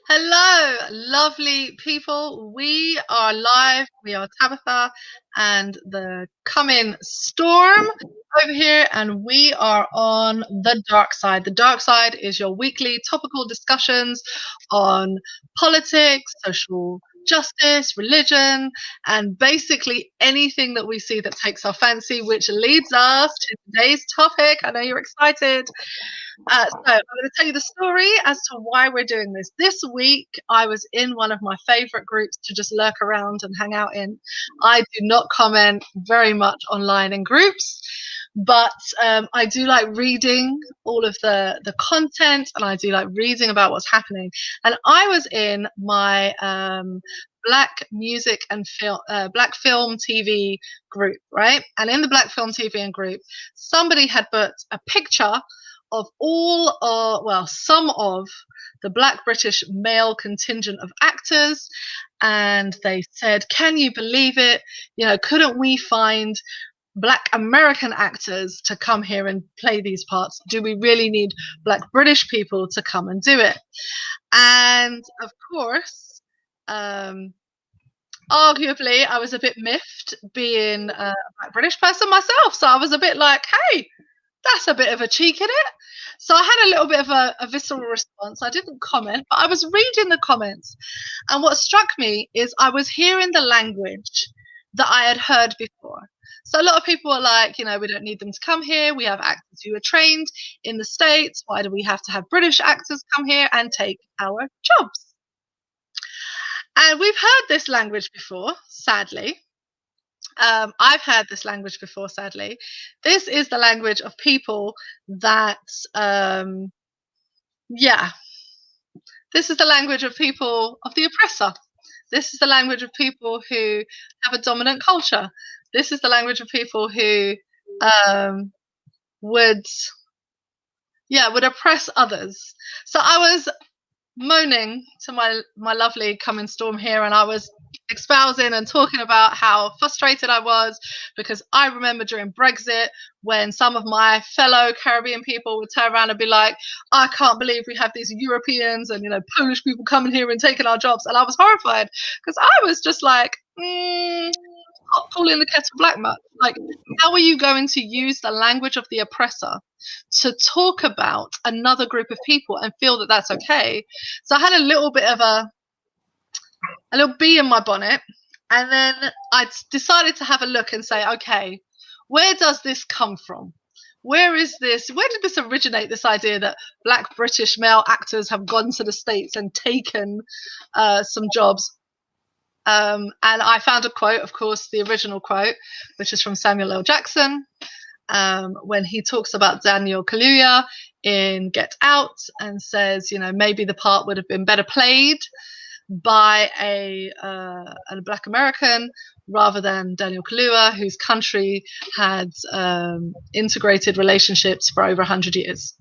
Hello, lovely people. We are live. We are Tabitha and the coming storm over here, and we are on the dark side. The dark side is your weekly topical discussions on politics, social justice, religion, and basically anything that we see that takes our fancy, which leads us to today's topic. I know you're excited. So I'm going to tell you the story as to why we're doing this. This week, I was in one of my favorite groups to just lurk around and hang out in. I do not comment very much online in groups, but I do like reading all of the content, and I do like reading about what's happening. And I was in my Black music and film, Black film TV group, right? And in the Black film TV and group, somebody had put a picture of all, well, some of the Black British male contingent of actors, and they said, "Can you believe it? Couldn't we find Black American actors to come here and play these parts? Do we really need Black British people to come and do it?" And of course, arguably, I was a bit miffed being a Black British person myself, so I was a bit like, "Hey, that's a bit of a cheek, isn't it?" So I had a little bit of a visceral response. I didn't comment, but I was reading the comments. And what struck me is I was hearing the language that I had heard before. So a lot of people were like, we don't need them to come here. We have actors who are trained in the States. Why do we have to have British actors come here and take our jobs? And we've heard this language before, sadly. I've heard this language before, sadly. This is the language of people that, yeah, this is the language of people of the oppressor. This is the language of people who have a dominant culture. This is the language of people who would, would oppress others. So I was moaning to my lovely coming storm here, and I was espousing and talking about how frustrated I was, because I remember during Brexit when some of my fellow Caribbean people would turn around and be like, "I can't believe we have these Europeans and Polish people coming here and taking our jobs," and I was horrified because I was just like, hot calling the kettle black much. Like, how are you going to use the language of the oppressor to talk about another group of people and feel that that's okay? So I had a little bit of a little bee in my bonnet, and then I decided to have a look and say, okay, where does this come from? Where did this originate, this idea that Black British male actors have gone to the States and taken some jobs? And I found a quote, of course, the original quote, which is from Samuel L. Jackson, when he talks about Daniel Kaluuya in Get Out and says, maybe the part would have been better played by a Black American rather than Daniel Kaluuya, whose country had integrated relationships for over 100 years.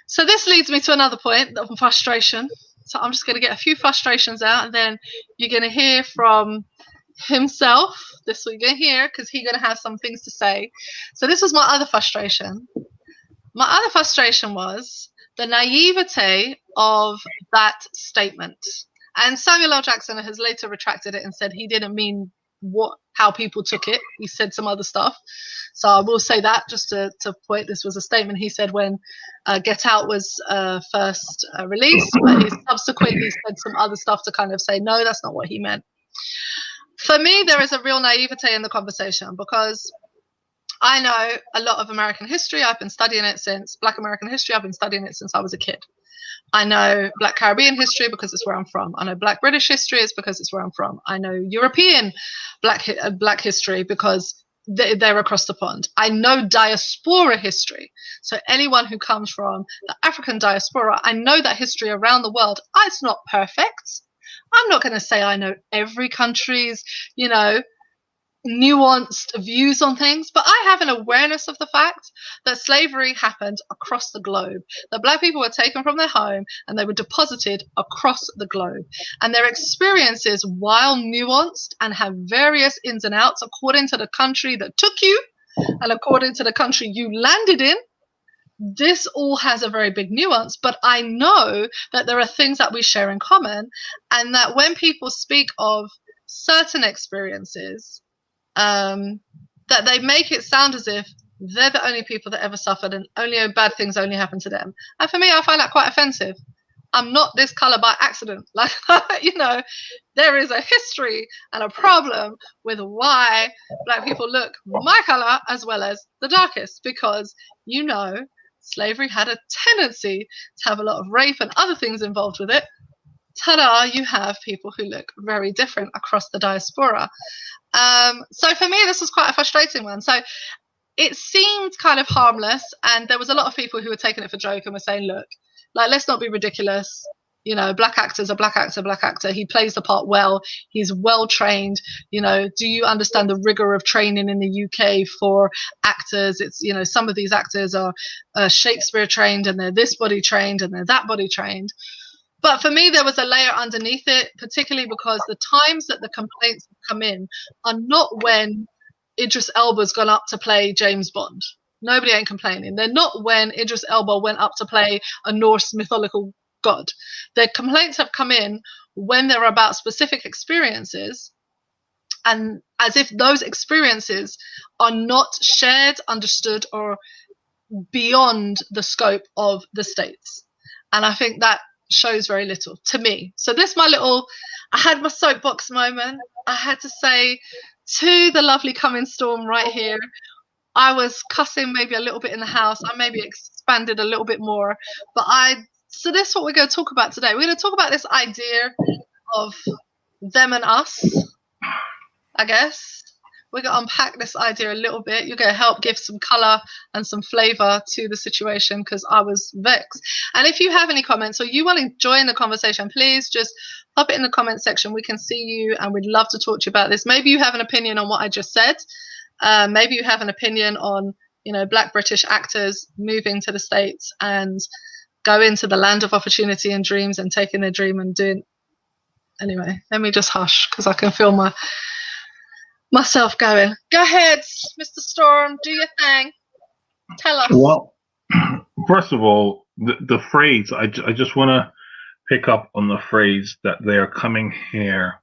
So this leads me to another point of frustration. So I'm just going to get a few frustrations out, and then you're going to hear from himself. This we're going to hear, because he's going to have some things to say. So this was my other frustration. My other frustration was the naivete of that statement. And Samuel L. Jackson has later retracted it and said he didn't mean how people took it. He said some other stuff. So I will say that just to point, this was a statement he said when Get Out was first released, but he subsequently said some other stuff to kind of say, no, that's not what he meant. For me, there is a real naivete in the conversation, because I know a lot of American history. I've been studying it since Black American history. I've been studying it since I was a kid. I know Black Caribbean history because it's where I'm from. I know Black British history is because it's where I'm from. I know European Black history because they're across the pond. I know diaspora history. So anyone who comes from the African diaspora, I know that history around the world. It's not perfect. I'm not going to say I know every country's, nuanced views on things, but I have an awareness of the fact that slavery happened across the globe, that Black people were taken from their home and they were deposited across the globe, and their experiences, while nuanced and have various ins and outs according to the country that took you and according to the country you landed in, this all has a very big nuance, but I know that there are things that we share in common, and that when people speak of certain experiences, that they make it sound as if they're the only people that ever suffered and only bad things only happen to them. And for me, I find that quite offensive. I'm not this color by accident. Like, there is a history and a problem with why Black people look my color as well as the darkest, because, slavery had a tendency to have a lot of rape and other things involved with it. Ta-da, you have people who look very different across the diaspora. So for me, this was quite a frustrating one. So it seemed kind of harmless, and there was a lot of people who were taking it for joke and were saying, look, like, let's not be ridiculous. Black actor's a black actor. He plays the part well. He's well trained. Do you understand the rigor of training in the UK for actors? It's, some of these actors are Shakespeare trained, and they're this body trained, and they're that body trained. But for me, there was a layer underneath it, particularly because the times that the complaints come in are not when Idris Elba's gone up to play James Bond. Nobody ain't complaining. They're not when Idris Elba went up to play a Norse mythological god. Their complaints have come in when they're about specific experiences, and as if those experiences are not shared, understood, or beyond the scope of the states. And I think that shows very little to me. So I had my soapbox moment. I had to say to the lovely coming storm right here, I was cussing maybe a little bit in the house. I maybe expanded a little bit more. So this is what we're going to talk about today. We're going to talk about this idea of them and us, I guess. We're going to unpack this idea a little bit. You're going to help give some color and some flavor to the situation, because I was vexed. And if you have any comments or you want to join the conversation, please just pop it in the comment section. We can see you, and we'd love to talk to you about this. Maybe you have an opinion on what I just said. Maybe you have an opinion on, Black British actors moving to the States and go into the land of opportunity and dreams and taking their dream and doing. Anyway, let me just hush, because I can feel myself going. Go ahead, Mr. Storm, do your thing. Tell us. Well, first of all, the phrase, I just want to pick up on the phrase that they are coming here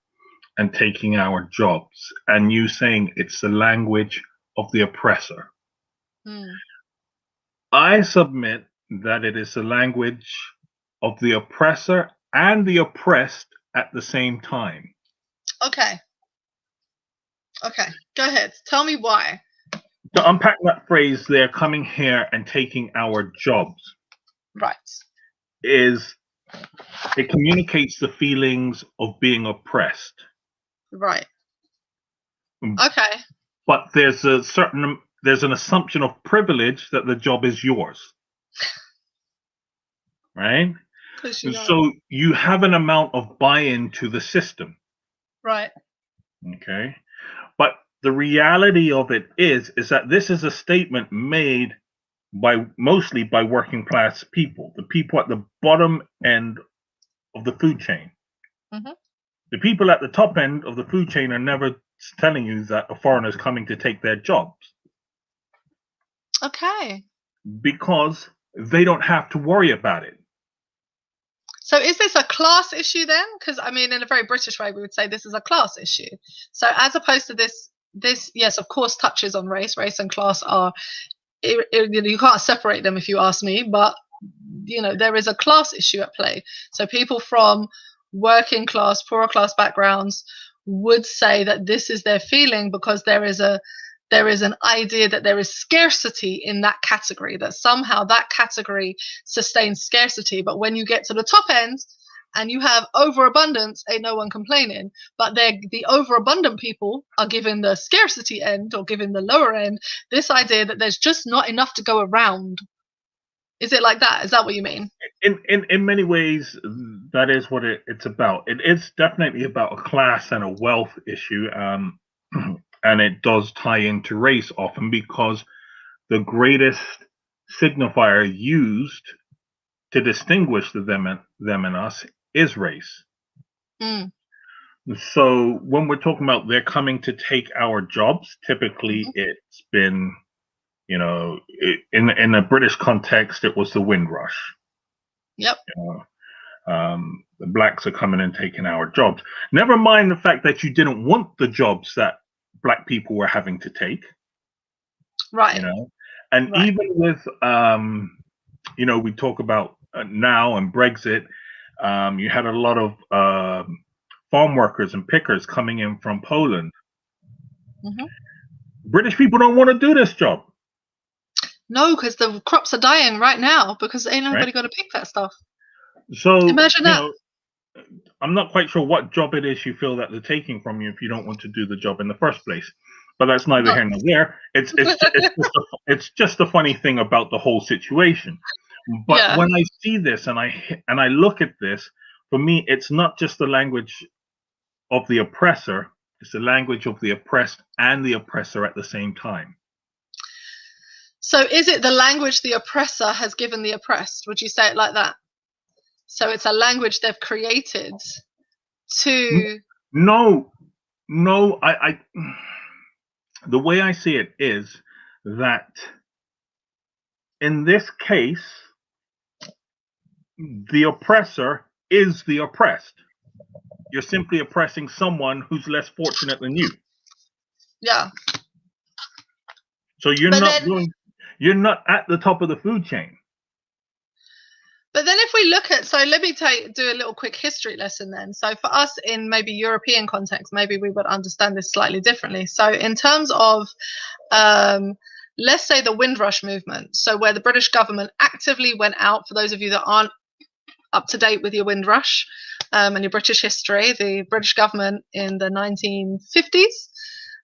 and taking our jobs, and you saying it's the language of the oppressor. I submit that it is the language of the oppressor and the oppressed at the same time. Okay, go ahead. Tell me why. To unpack that phrase, they're coming here and taking our jobs. Right. It communicates the feelings of being oppressed. Right. Okay. But there's an assumption of privilege that the job is yours. Right? So you have an amount of buy-in to the system. Right. Okay. But the reality of it is that this is a statement made mostly by working class people, the people at the bottom end of the food chain. Mm-hmm. The people at the top end of the food chain are never telling you that a foreigner is coming to take their jobs. Okay. Because they don't have to worry about it. So is this a class issue then? Because, in a very British way, we would say this is a class issue. So as opposed to this, yes, of course, touches on race. Race and class are, you can't separate them if you ask me, but, there is a class issue at play. So people from working class, poorer class backgrounds would say that this is their feeling, because there is an idea that there is scarcity in that category, that somehow that category sustains scarcity. But when you get to the top end and you have overabundance, ain't no one complaining. But the overabundant people are given the scarcity end, or given the lower end, this idea that there's just not enough to go around. Is it like that? Is that what you mean? In many ways, that is what it's about. It is definitely about a class and a wealth issue. And it does tie into race often, because the greatest signifier used to distinguish them and us is race. So when we're talking about they're coming to take our jobs, typically it's been, You know, in a British context, it was the Windrush. Yep. You know, the blacks are coming and taking our jobs. Never mind the fact that you didn't want the jobs that black people were having to take. Right. You know, and Right. even with you know, we talk about now and Brexit. You had a lot of farm workers and pickers coming in from Poland. Mm-hmm. British people don't want to do this job. No, because the crops are dying right now because ain't nobody Right? going to pick that stuff. So, Imagine you that. know, I'm not quite sure what job it is you feel that they're taking from you if you don't want to do the job in the first place. But that's neither No. here nor there. It's just a funny thing about the whole situation. But Yeah. when I see this and I look at this, for me, it's not just the language of the oppressor; it's the language of the oppressed and the oppressor at the same time. So is it the language the oppressor has given the oppressed? Would you say it like that? So it's a language they've created to. No, no. The way I see it is that in this case, the oppressor is the oppressed. You're simply oppressing someone who's less fortunate than you. Yeah. So you're But not then, you're not at the top of the food chain. but then if we look at, so let me do a little quick history lesson then. So for us in maybe European context, maybe we would understand this slightly differently. So in terms of, let's say the Windrush movement, so where the British government actively went out, for those of you that aren't up to date with your Windrush and your British history, the British government in the 1950s,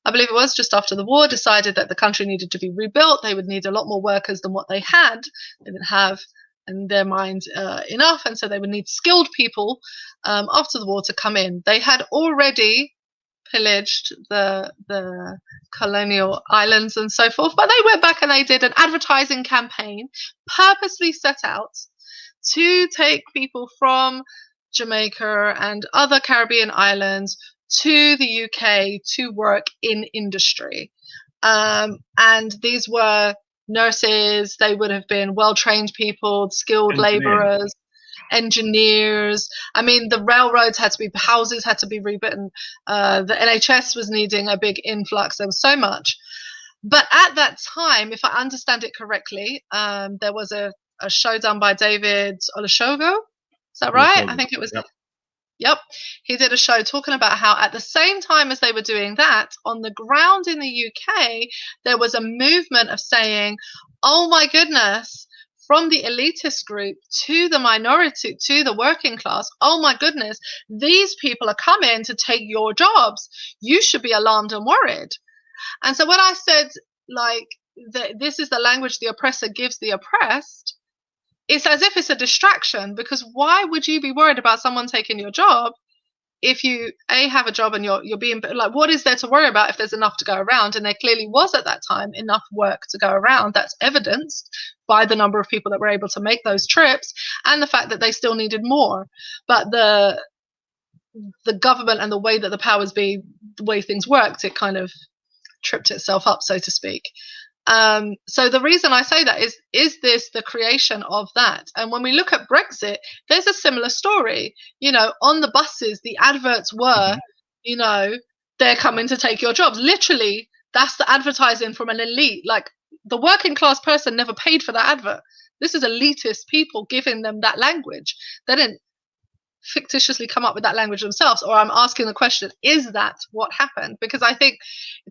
I believe it was, just after the war, decided that the country needed to be rebuilt. They would need a lot more workers than what they had. They didn't have in their mind enough, and so they would need skilled people after the war to come in. They had already pillaged the colonial islands and so forth, but they went back and they did an advertising campaign purposely set out to take people from Jamaica and other Caribbean islands to the UK to work in industry. And these were nurses, they would have been well-trained people, skilled laborers, engineers. I mean, the railroads had to be, houses had to be rebuilt. The NHS was needing a big influx. There was so much. But at that time, if I understand it correctly, there was a show done by David Olusoga. Is that right? I think it was. Yep. Yep. He did a show talking about how at the same time as they were doing that, on the ground in the UK, there was a movement of saying, oh my goodness, from the elitist group to the minority, to the working class, oh my goodness, these people are coming to take your jobs. You should be alarmed and worried. And so when I said, like, this is the language the oppressor gives the oppressed, it's as if it's a distraction, because why would you be worried about someone taking your job if you have a job and you're being, like, what is there to worry about if there's enough to go around? And there clearly was at that time enough work to go around. That's evidenced by the number of people that were able to make those trips and the fact that they still needed more. But the government and the way that the powers be, the way things worked, it kind of tripped itself up, so to speak. So the reason I say that is this the creation of that? And when we look at Brexit, there's a similar story. You know, on the buses, the adverts were, you know, they're coming to take your jobs. Literally, that's the advertising from an elite. Like, the working class person never paid for that advert. This is elitist people giving them that language. They didn't fictitiously come up with that language themselves. Or I'm asking the question, is that what happened? Because I think,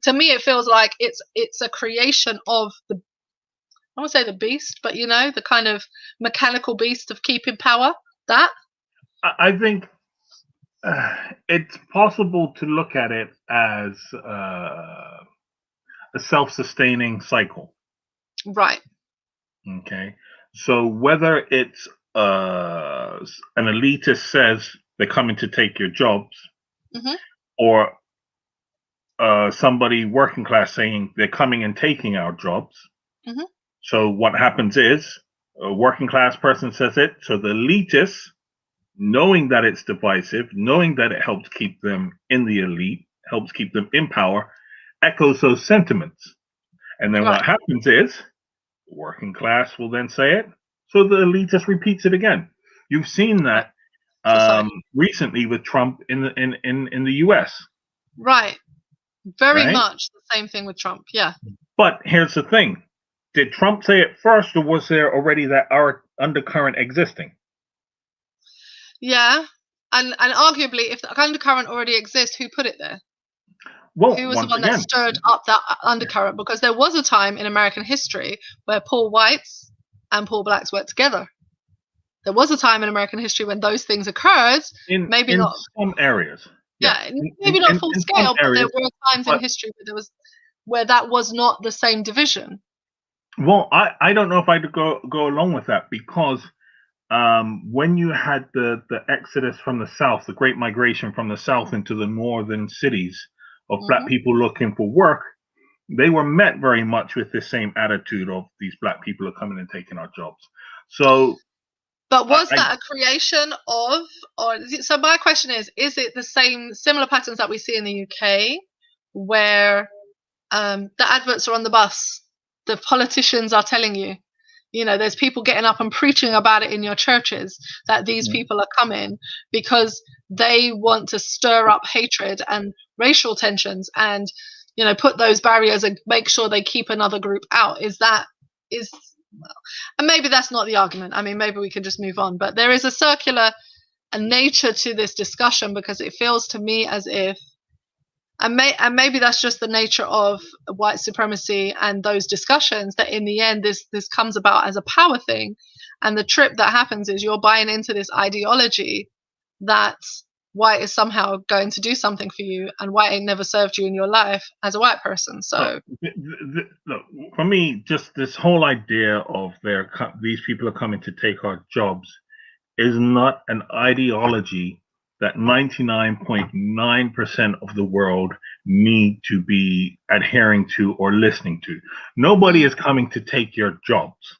to me, it feels like it's a creation of the, I won't say the beast, but, you know, the kind of mechanical beast of keeping power. That I think it's possible to look at it as a self-sustaining cycle. right. Okay, so whether it's an elitist says they're coming to take your jobs, Mm-hmm. or somebody working class saying they're coming and taking our jobs. Mm-hmm. So what happens is a working class person says it, so the elitists, knowing that it's divisive, knowing that it helps keep them in the elite, helps keep them in power, echoes those sentiments. And then Right. what happens is the working class will then say it, so the elite just repeats it again. You've seen Right. that Society. recently with Trump in the U.S. Right. Very Right? much the same thing with Trump. Yeah. But here's the thing: did Trump say it first, or was there already that undercurrent existing? Yeah. And arguably, if the undercurrent already exists, who put it there? Well, Who was the once one that again, stirred up that undercurrent? Because there was a time in American history where poor whites and poor blacks worked together. There was a time in American history when those things occurred. Maybe in not. some areas, yes, Yeah, maybe not full in some scale, but there areas, were times in but history where that was not the same division. well, I don't know if I'd go along with that because when you had the exodus from the south, the great migration from the south into the northern cities of black Hmm. people looking for work, they were met very much with the same attitude of these black people are coming and taking our jobs. So But was I that a creation of, or so my question is it the same similar patterns that we see in the UK, where the adverts are on the bus, the politicians are telling you, there's people getting up and preaching about it in your churches that these people are coming because they want to stir up hatred and racial tensions and put those barriers and make sure they keep another group out. Is and maybe that's not the argument. I mean, maybe we can just move on. But there is a circular nature to this discussion because it feels to me as if, and maybe that's just the nature of white supremacy and those discussions, that in the end this comes about as a power thing, and the trip that happens is you're buying into this ideology that white is somehow going to do something for you, and white ain't never served you in your life as a white person. look, So look, for me, just this whole idea of these people are coming to take our jobs is not an ideology that 99.9% of the world need to be adhering to or listening to. Nobody is coming to take your jobs.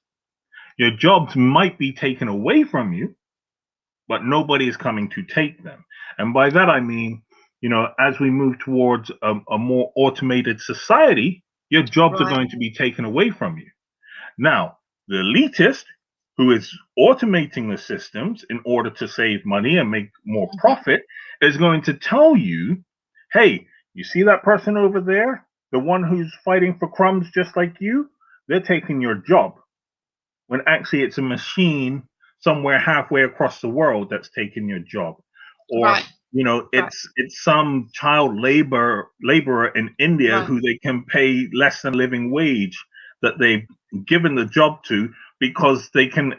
Your jobs might be taken away from you, but nobody is coming to take them. And by that I mean, as we move towards a more automated society, your jobs are right. going to be taken away from you. Now, the elitist who is automating the systems in order to save money and make more profit is going to tell you, hey, you see that person over there? The one who's fighting for crumbs just like you? They're taking your job. When actually it's a machine somewhere halfway across the world that's taking your job. Or Right. Right. it's some child laborer in India Right. who they can pay less than living wage that they've given the job to because they can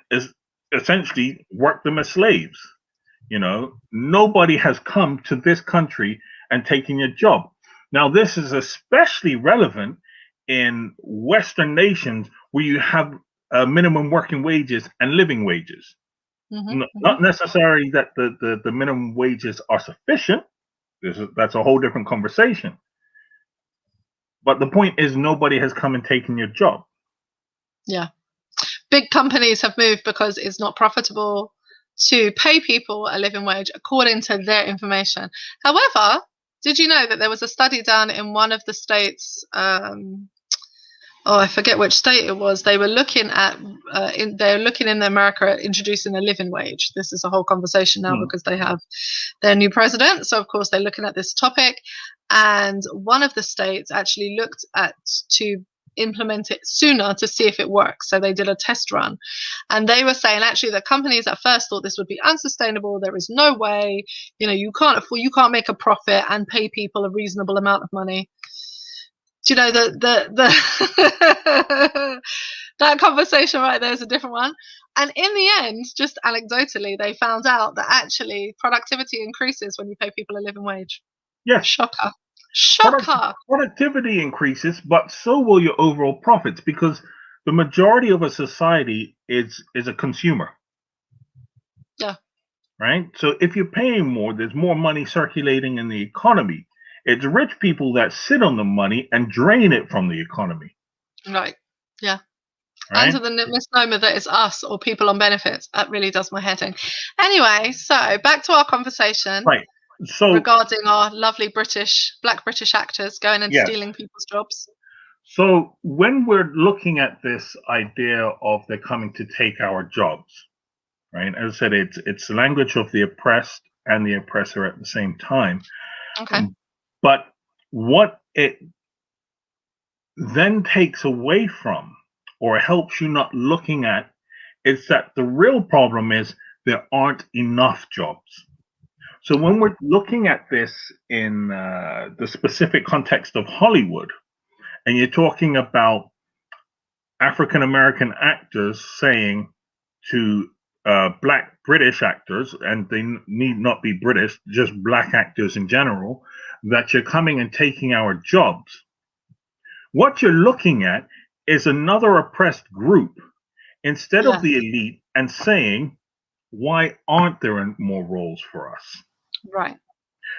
essentially work them as slaves. Nobody has come to this country and taken your job. Now, this is especially relevant in Western nations where you have minimum working wages and living wages. Not necessarily that the minimum wages are sufficient. That's a whole different conversation. But the point is, nobody has come and taken your job. Yeah. Big companies have moved because it's not profitable to pay people a living wage according to their information. However, did you know that there was a study done in one of the states? I forget which state it was. They were looking at they're looking in America at introducing a living wage. This is a whole conversation now because they have their new president. So of course they're looking at this topic, and one of the states actually looked at to implement it sooner to see if it works. So they did a test run, and they were saying actually that companies at first thought this would be unsustainable. There is no way, you can't make a profit and pay people a reasonable amount of money. Do you know the that conversation right there is a different one. And in the end, just anecdotally, they found out that actually productivity increases when you pay people a living wage. Yes, Shocker. Shocker. productivity increases, but so will your overall profits because the majority of a society is a consumer. Yeah. Right? So if you're paying more, there's more money circulating in the economy. It's rich people that sit on the money and drain it from the economy. Right. Yeah. Right? Under the misnomer that it's us or people on benefits. That really does my head in. Anyway, so back to our conversation. Right. So regarding our lovely Black British actors going and yes. stealing people's jobs. So when we're looking at this idea of they're coming to take our jobs, right? As I said, it's the language of the oppressed and the oppressor at the same time. Okay. But what it then takes away from or helps you not looking at is that the real problem is there aren't enough jobs. So when we're looking at this in the specific context of Hollywood, and you're talking about African American actors saying to black British actors, and they need not be British, just black actors in general, that you're coming and taking our jobs. What you're looking at is another oppressed group instead of the elite and saying, why aren't there more roles for us? Right.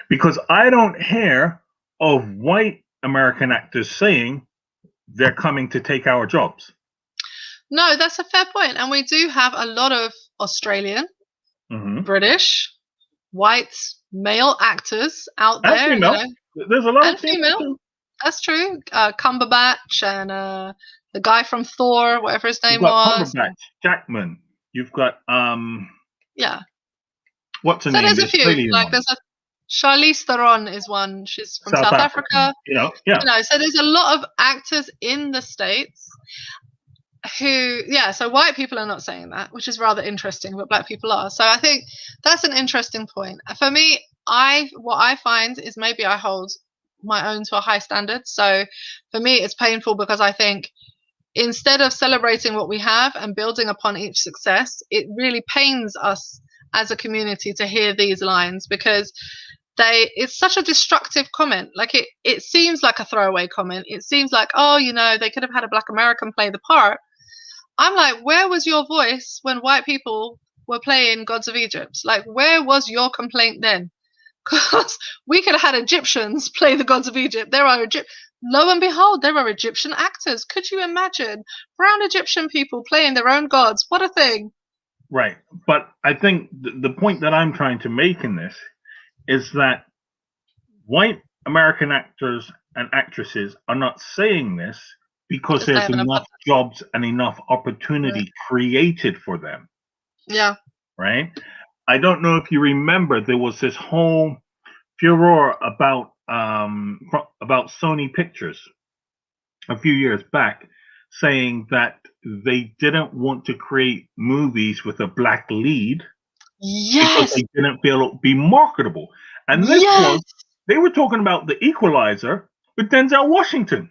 Because I don't hear of white American actors saying they're coming to take our jobs. No, that's a fair point. And we do have a lot of Australian, British, white male actors out And there. female. There's a lot and of female. Too. That's true. Cumberbatch and the guy from Thor, whatever his name was. Cumberbatch, Jackman. You've got yeah. What's her name? There's a few. Like there's a Charlize Theron is one. She's from South Africa. Yeah. So there's a lot of actors in the States who, so white people are not saying that, which is rather interesting, but black people are. So I think that's an interesting point. For me, what I find is maybe I hold my own to a high standard. So for me, it's painful because I think instead of celebrating what we have and building upon each success, it really pains us as a community to hear these lines because it's such a destructive comment. Like it seems like a throwaway comment. It seems like, they could have had a black American play the part. I'm like, where was your voice when white people were playing Gods of Egypt? Like, where was your complaint then? Because we could have had Egyptians play the Gods of Egypt. Lo and behold, there are Egyptian actors. Could you imagine brown Egyptian people playing their own gods? What a thing. Right. But I think the point that I'm trying to make in this is that white American actors and actresses are not saying this because there's enough jobs and enough opportunity created for them. Yeah. Right? I don't know if you remember, there was this whole furor about Sony Pictures a few years back saying that they didn't want to create movies with a black lead because they didn't feel it would be marketable. And this was, they were talking about The Equalizer with Denzel Washington.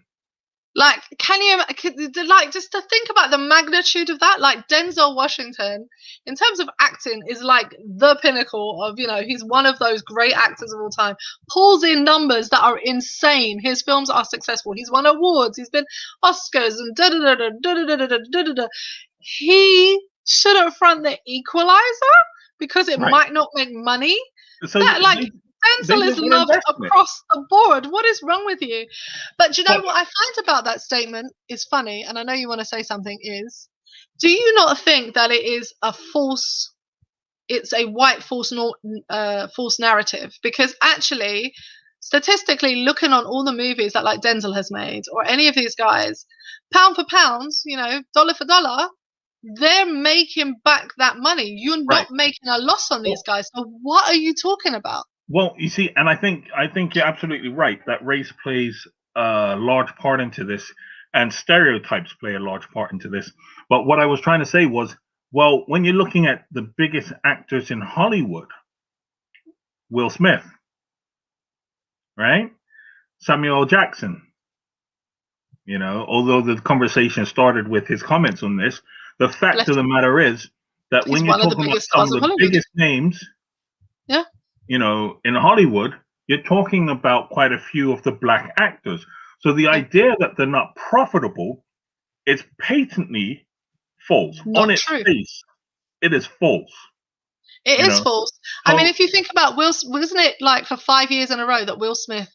Like, just to think about the magnitude of that, like Denzel Washington, in terms of acting, is like the pinnacle of, he's one of those great actors of all time. Pulls in numbers that are insane. His films are successful. He's won awards. He's been Oscars and da-da-da-da-da-da-da-da-da-da. He shouldn't front The Equalizer because it might not make money. So Denzel is loved across the board. What is wrong with you? But what I find about that statement is funny, and I know you want to say something, is do you not think that it is it's a white false narrative? Because actually, statistically, looking on all the movies that like Denzel has made, or any of these guys, pound for pound, dollar for dollar, they're making back that money. You're not making a loss on these guys. So what are you talking about? Well, you see, and I think you're absolutely right that race plays a large part into this, and stereotypes play a large part into this. But what I was trying to say was, well, when you're looking at the biggest actors in Hollywood, Will Smith, right? Samuel L. Jackson, although the conversation started with his comments on this, the fact of the matter is that when you're talking about some of the biggest names, in Hollywood, you're talking about quite a few of the black actors. So the idea that they're not profitable is patently false. On its face, it is false. It is false. I mean, if you think about wasn't it like for 5 years in a row that Will Smith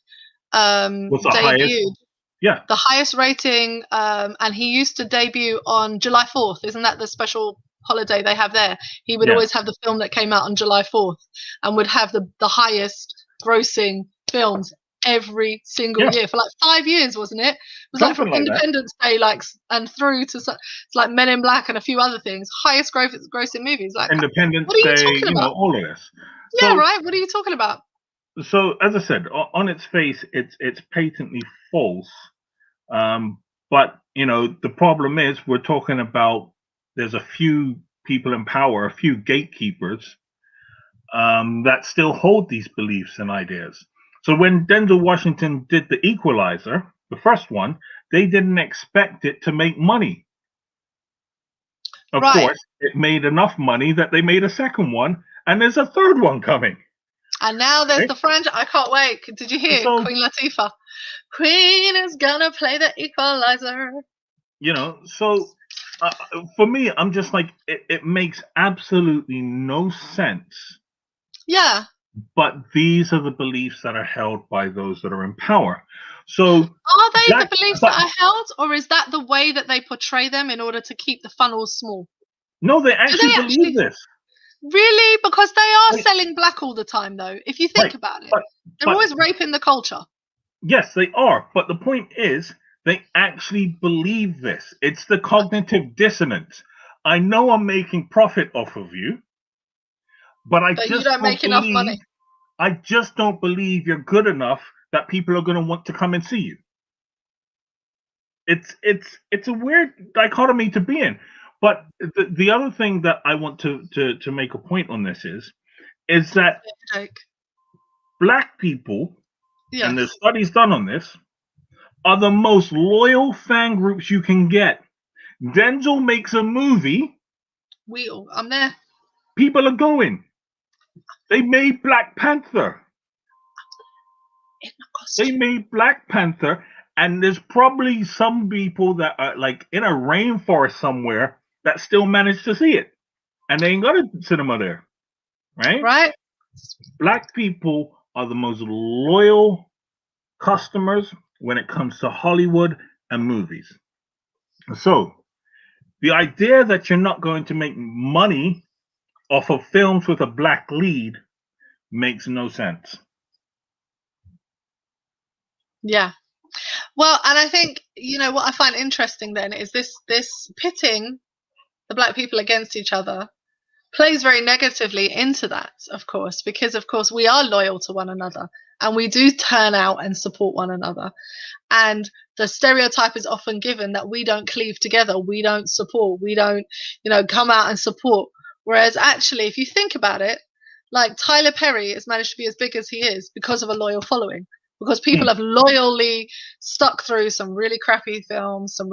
was debuted? The highest rating, and he used to debut on July 4th. Isn't that the special holiday they have there? He would always have the film that came out on July 4th and would have the highest grossing films every single Yeah, year for like 5 years, wasn't it? It was like something from like that. Independence Day, like, and through to like Men in Black and a few other things. Highest grossing movies. Like, Independence what are you Day, talking about? all of this. Yeah, So, right. What are you talking about? so as I said, on its face, it's patently false. But the problem is we're talking about there's a few people in power, a few gatekeepers that still hold these beliefs and ideas. So when Denzel Washington did The Equalizer, the first one, they didn't expect it to make money. Of Right. course, it made enough money that they made a second one, and there's a third one coming. And now there's Right? the franchise. I can't wait. Did you hear So, Queen Latifah? Queen is gonna play the equalizer. so for me, I'm just like, it makes absolutely no sense. Yeah. But these are the beliefs that are held by those that are in power. So Are they that, the beliefs but that are held, or is that the way that they portray them in order to keep the funnels small? no, they Do actually they believe actually this. really? Because they are Right, selling black all the time, though. If you think right. about it, But they're but always raping the culture. yes, they are. But the point is, they actually believe this. It's the cognitive dissonance. I know I'm making profit off of you, but But you don't make enough money. I just don't believe you're good enough that people are going to want to come and see you. It's a weird dichotomy to be in. But the other thing that I want to make a point on this is that Like, black people, and yes. there's studies done on this, are the most loyal fan groups you can get. Denzel makes a movie, I'm there. people are going. They made Black Panther. In the They costume. made Black Panther, and there's probably some people that are like in a rainforest somewhere that still manage to see it, and they ain't got a cinema there, right? Right? Black people are the most loyal customers when it comes to Hollywood and movies. So the idea that you're not going to make money off of films with a black lead makes no sense. Yeah. Well, and I think, what I find interesting then is this pitting the black people against each other plays very negatively into that, of course, because of course we are loyal to one another and we do turn out and support one another. And the stereotype is often given that we don't cleave together, we don't support, we don't, come out and support. Whereas actually, if you think about it, like Tyler Perry has managed to be as big as he is because of a loyal following. Because people Hmm. have loyally stuck through some really crappy films, some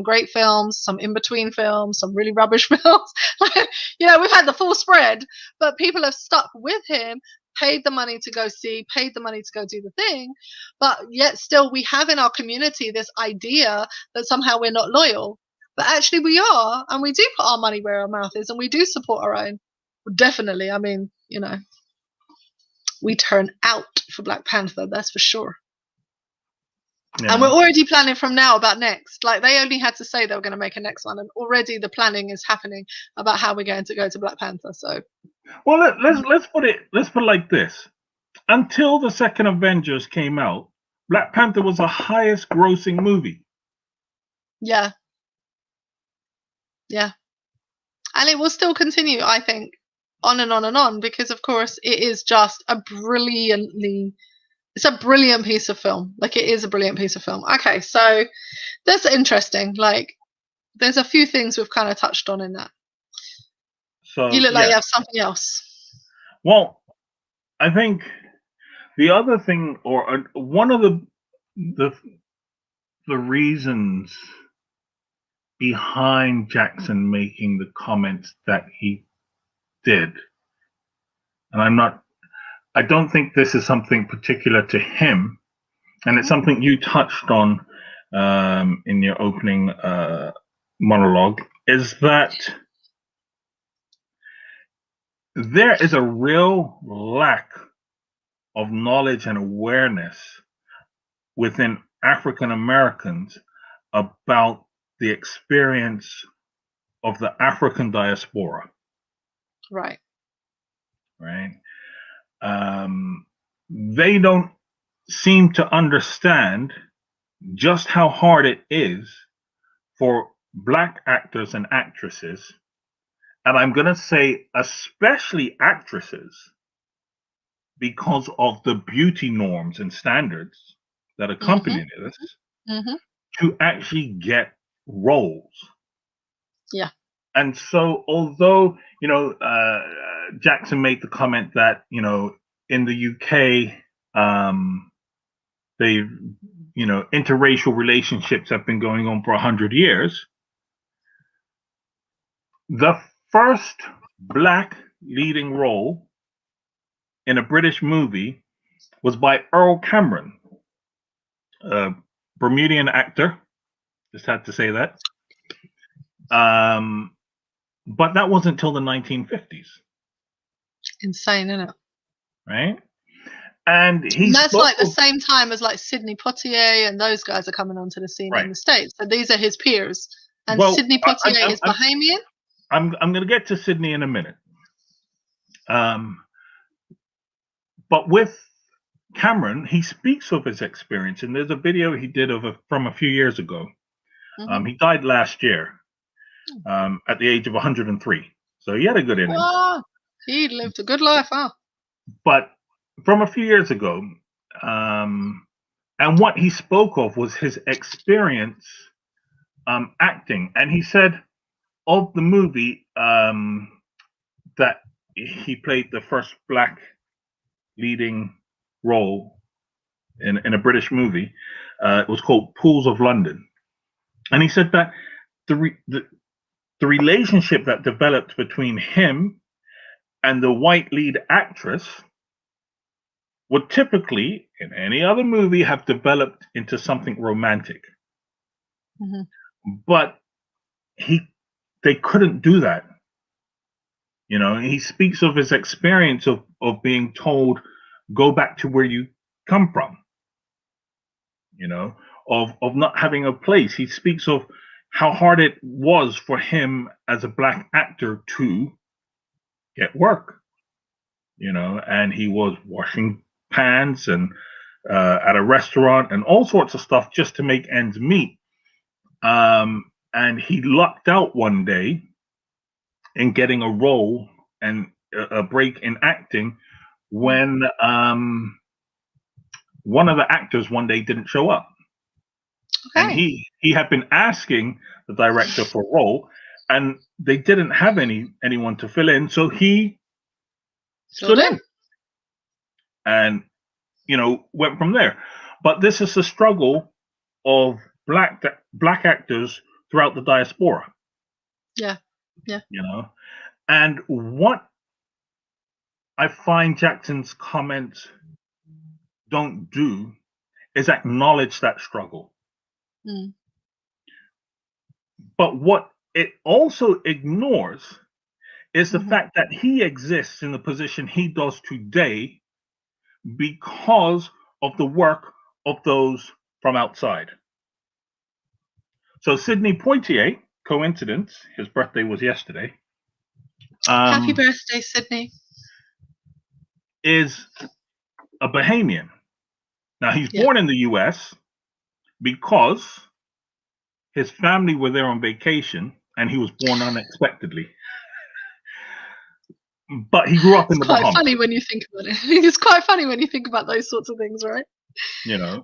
great films, some in between films, some really rubbish films. We've had the full spread, but people have stuck with him, paid the money to go see, paid the money to go do the thing, but yet still we have in our community this idea that somehow we're not loyal. But actually we are, and we do put our money where our mouth is, and we do support our own. Definitely. I mean, we turn out for Black Panther, that's for sure. And we're already planning from now about next. Like, they only had to say they were going to make a next one, and already the planning is happening about how we're going to go to Black Panther. So, well, let's put it like this. Until the second Avengers came out, Black Panther was the highest grossing movie. yeah, and it will still continue, I think, on and on and on, because of course it is just it's a brilliant piece of film. Like, it is a brilliant piece of film. Okay, so that's interesting. Like, there's a few things we've kind of touched on in that. So You look like you have something else. Well, I think the other thing, or one of the reasons behind Jackson making the comments that he did, and I don't think this is something particular to him, and it's something you touched on in your opening monologue, is that there is a real lack of knowledge and awareness within African Americans about the experience of the African diaspora. Right. Right? They don't seem to understand just how hard it is for black actors and actresses, and I'm going to say especially actresses, because of the beauty norms and standards that accompany this, to actually get roles. Yeah. And so, although, Jackson made the comment that, in the UK, they've, interracial relationships have been going on for 100 years. The first black leading role in a British movie was by Earl Cameron, a Bermudian actor. Just had to say that. But that wasn't until the 1950s. Insane, isn't it? Right? And that's like the same time as like Sidney Poitier and those guys are coming onto the scene in the States. So these are his peers. And Sidney Poitier is Bahamian? I'm going to get to Sidney in a minute. But with Cameron, he speaks of his experience, and there's a video he did from a few years ago. He died last year at the age of 103. So he had a good innings. Wow. He lived a good life, huh? But from a few years ago, and what he spoke of was his experience acting. And he said of the movie that he played the first black leading role in a British movie. It was called Pools of London. And he said that the relationship that developed between him and the white lead actress would typically, in any other movie, have developed into something romantic. But they couldn't do that. He speaks of his experience of being told, go back to where you come from, of not having a place. He speaks of how hard it was for him as a black actor to get work, and he was washing pans and at a restaurant and all sorts of stuff just to make ends meet. And he lucked out one day in getting a role and a break in acting when one of the actors one day didn't show up. Okay. And he had been asking the director for a role, and they didn't have anyone to fill in, so he stood in and went from there. But this is the struggle of black actors throughout the diaspora. Yeah. And what I find Jackson's comments don't do is acknowledge that struggle. But what it also ignores is the fact that he exists in the position he does today because of the work of those from outside. So Sidney Poitier, coincidence, his birthday was yesterday. Happy birthday, Sidney. Is a Bahamian. Now, he's born in the US because his family were there on vacation and he was born unexpectedly. But he grew up in the Bahamas. It's quite funny when you think about it. It's quite funny when you think about those sorts of things, right?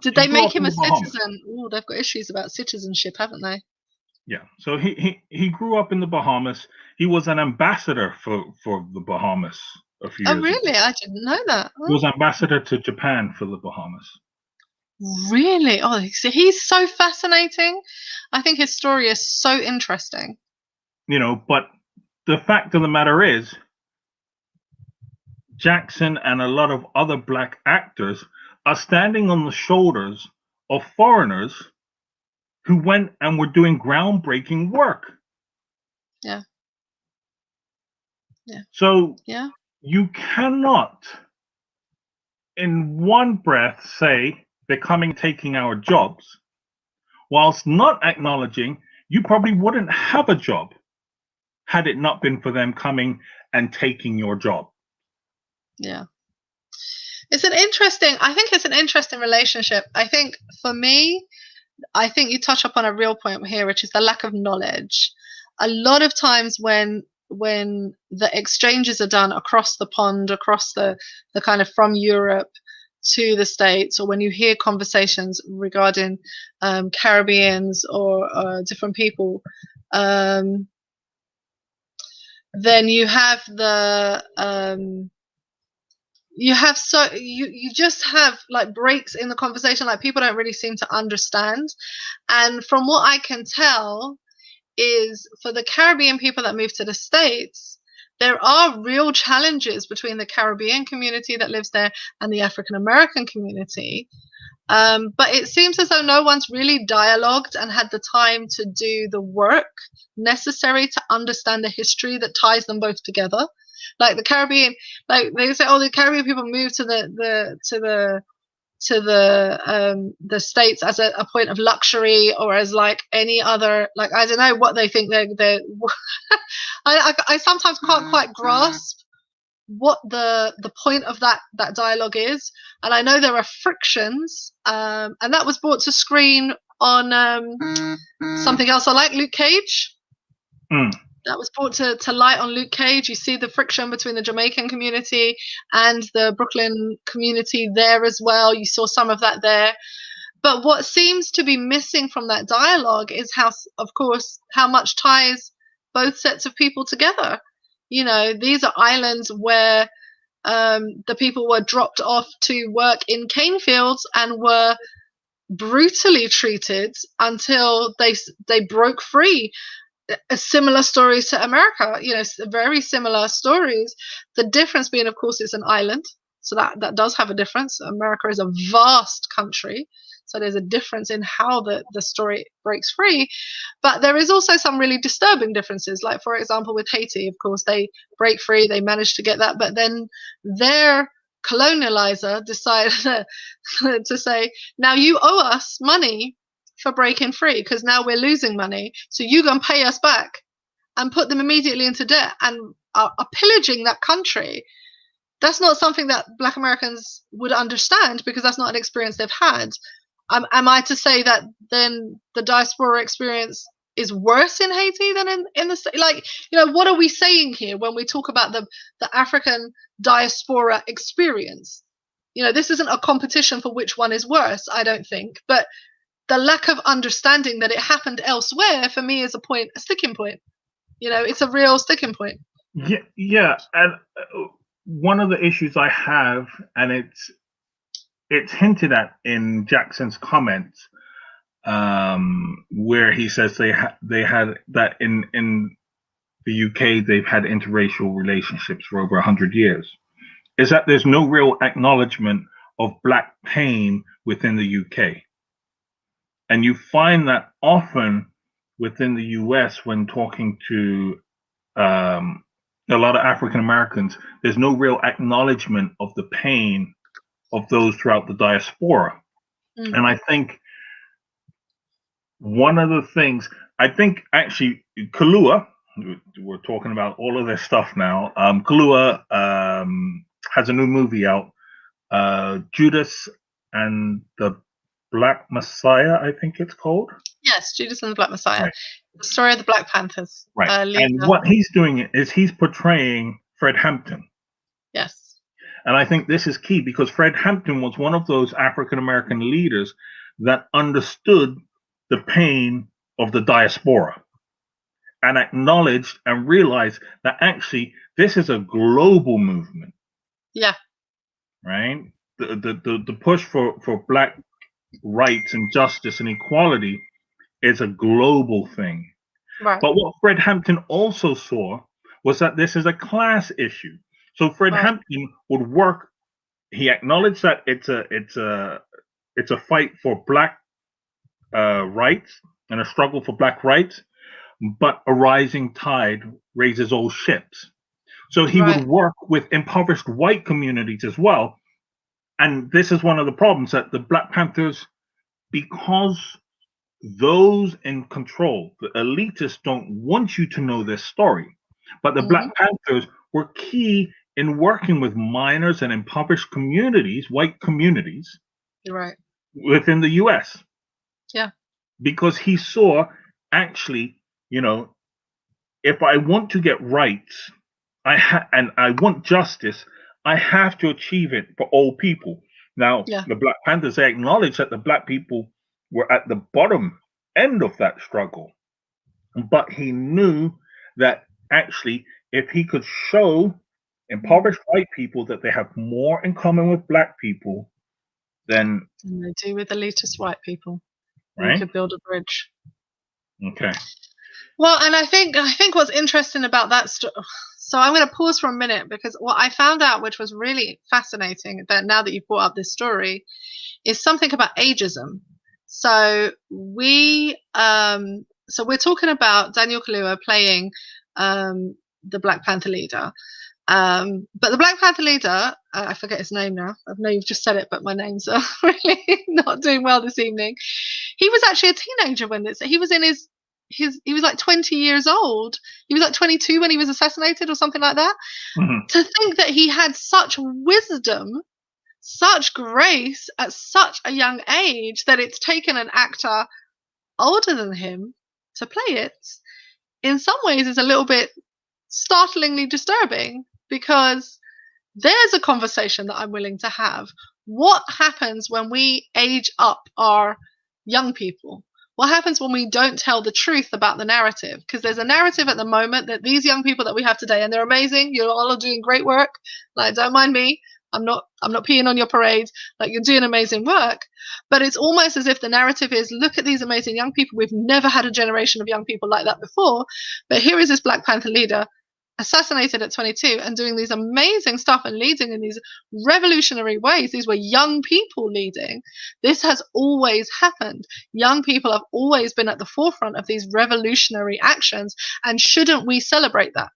Did they make him a citizen? Oh, they've got issues about citizenship, haven't they? Yeah. So he grew up in the Bahamas. He was an ambassador for the Bahamas a few years ago. Really? I didn't know that. He was ambassador to Japan for the Bahamas. Really? Oh, he's so fascinating. I think his story is so interesting. But the fact of the matter is, Jackson and a lot of other black actors are standing on the shoulders of foreigners who went and were doing groundbreaking work. Yeah. So you cannot in one breath say they're coming taking our jobs, whilst not acknowledging you probably wouldn't have a job had it not been for them coming and taking your job. Yeah. I think it's an interesting relationship. I think for me, I think you touch upon a real point here, which is the lack of knowledge. A lot of times when the exchanges are done across the pond, across the kind of from Europe to the States, or when you hear conversations regarding Caribbeans or different people, then you have you just have like breaks in the conversation, like people don't really seem to understand. And from what I can tell is for the Caribbean people that move to the States, there are real challenges between the Caribbean community that lives there and the African American community. But it seems as though no one's really dialogued and had the time to do the work necessary to understand the history that ties them both together. Like the Caribbean, like they say, oh, the Caribbean people move to the States as a point of luxury, or as like any other, like I don't know what they think they're I sometimes can't quite grasp what the point of that dialogue is. And I know there are frictions, and that was brought to screen on something else I like, Luke Cage. That was brought to light on Luke Cage. You see the friction between the Jamaican community and the Brooklyn community there as well. You saw some of that there. But what seems to be missing from that dialogue is how much ties both sets of people together. You know, these are islands where the people were dropped off to work in cane fields and were brutally treated until they broke free. Similar stories to America, you know, very similar stories. The difference being, of course, it's an island, so that does have a difference. America is a vast country, so there's a difference in how the story breaks free. But there is also some really disturbing differences. Like, for example, with Haiti, of course, they break free, they manage to get that, but then their colonializer decided to say, now you owe us money for breaking free, because now we're losing money, so you gonna pay us back, and put them immediately into debt and are pillaging that country. That's not something that Black Americans would understand, because that's not an experience they've had. Am I to say that then the diaspora experience is worse in Haiti than in the state? Like, you know, what are we saying here when we talk about the African diaspora experience? You know, this isn't a competition for which one is worse, I don't think, but the lack of understanding that it happened elsewhere, for me, is a sticking point. You know, it's a real sticking point. Yeah, and one of the issues I have, and it's hinted at in Jackson's comments, where he says they had that in the UK they've had interracial relationships for over 100 years, is that there's no real acknowledgement of Black pain within the UK. And you find that often within the US when talking to a lot of African Americans, there's no real acknowledgement of the pain of those throughout the diaspora. And I think one of the things, actually, Kahlua, we're talking about all of this stuff now. Kahlua has a new movie out, Judas and the Black Messiah, I think it's called. Yes, Judas and the Black Messiah. Right. The story of the Black Panthers. Right. And what he's doing is he's portraying Fred Hampton. Yes. And I think this is key, because Fred Hampton was one of those African American leaders that understood the pain of the diaspora and acknowledged and realized that actually this is a global movement. Yeah. Right? The push for Black rights and justice and equality is a global thing. Right. But what Fred Hampton also saw was that this is a class issue. So Fred Hampton would work. He acknowledged that it's a fight for Black rights and a struggle for Black rights, but a rising tide raises all ships. So he would work with impoverished white communities as well. And this is one of the problems, that the Black Panthers, because those in control, the elitists, don't want you to know this story. But the Black Panthers were key in working with minors and impoverished communities, white communities, Right. within the US. Yeah. Because he saw, actually, if I want to get rights, and I want justice, I have to achieve it for all people. Now, Yeah. the Black Panthers, they acknowledged that the black people were at the bottom end of that struggle. But he knew that actually, if he could show impoverished white people that they have more in common with black people, then, And they do with elitist white people. We right? could build a bridge. Okay. Well, and I think what's interesting about that so I'm going to pause for a minute, because what I found out, which was really fascinating, that now that you've brought up this story, is something about ageism. So we're talking about Daniel Kaluuya playing the Black Panther leader. But the Black Panther leader, I forget his name now. I know you've just said it, but my name's really not doing well this evening. He was actually a teenager when he was in he was like 20 years old. He was like 22 when he was assassinated or something like that. Mm-hmm. To think that he had such wisdom, such grace at such a young age, that it's taken an actor older than him to play it, in some ways is a little bit startlingly disturbing, because there's a conversation that I'm willing to have. What happens when we age up our young people? What happens when we don't tell the truth about the narrative? Because there's a narrative at the moment that these young people that we have today, and they're amazing. You all are doing great work. Like, don't mind me. I'm not peeing on your parade. Like, you're doing amazing work. But it's almost as if the narrative is, look at these amazing young people. We've never had a generation of young people like that before. But here is this Black Panther leader assassinated at 22 and doing these amazing stuff and leading in these revolutionary ways. These were young people leading. This has always happened. Young people have always been at the forefront of these revolutionary actions. And shouldn't we celebrate that?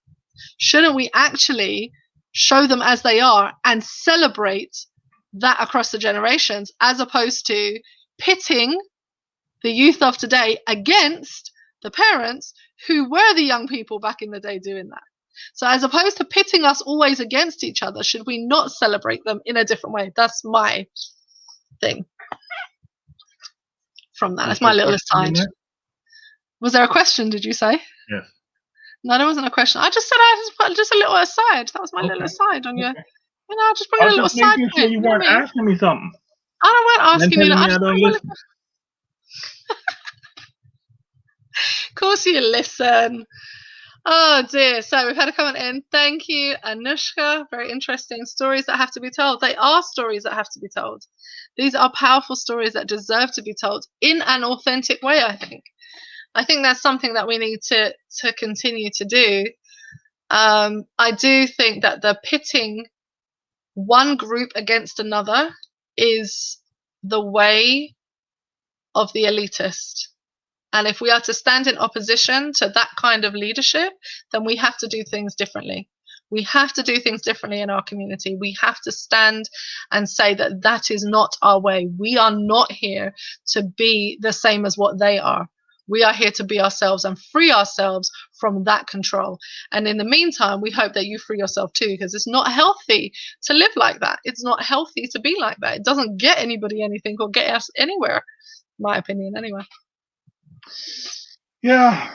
Shouldn't we actually show them as they are and celebrate that across the generations, as opposed to pitting the youth of today against the parents who were the young people back in the day doing that? So as opposed to pitting us always against each other, should we not celebrate them in a different way? That's my thing from that. That's my little aside. Was there a question, did you say? Yes. No, there wasn't a question. I just said I just put just a little aside. That was my little aside on your, I just put a little aside. Making sure you weren't asking me something. I weren't asking you that. Of course you listen. Oh dear. So we've had a comment in. Thank you, Anushka. Very interesting. Stories that have to be told. They are stories that have to be told. These are powerful stories that deserve to be told in an authentic way, I think. I think that's something that we need to continue to do. I do think that the pitting one group against another is the way of the elitist. And if we are to stand in opposition to that kind of leadership, then we have to do things differently. We have to do things differently in our community. We have to stand and say that that is not our way. We are not here to be the same as what they are. We are here to be ourselves and free ourselves from that control. And in the meantime, we hope that you free yourself too, because it's not healthy to live like that. It's not healthy to be like that. It doesn't get anybody anything or get us anywhere, in my opinion, anyway. Yeah.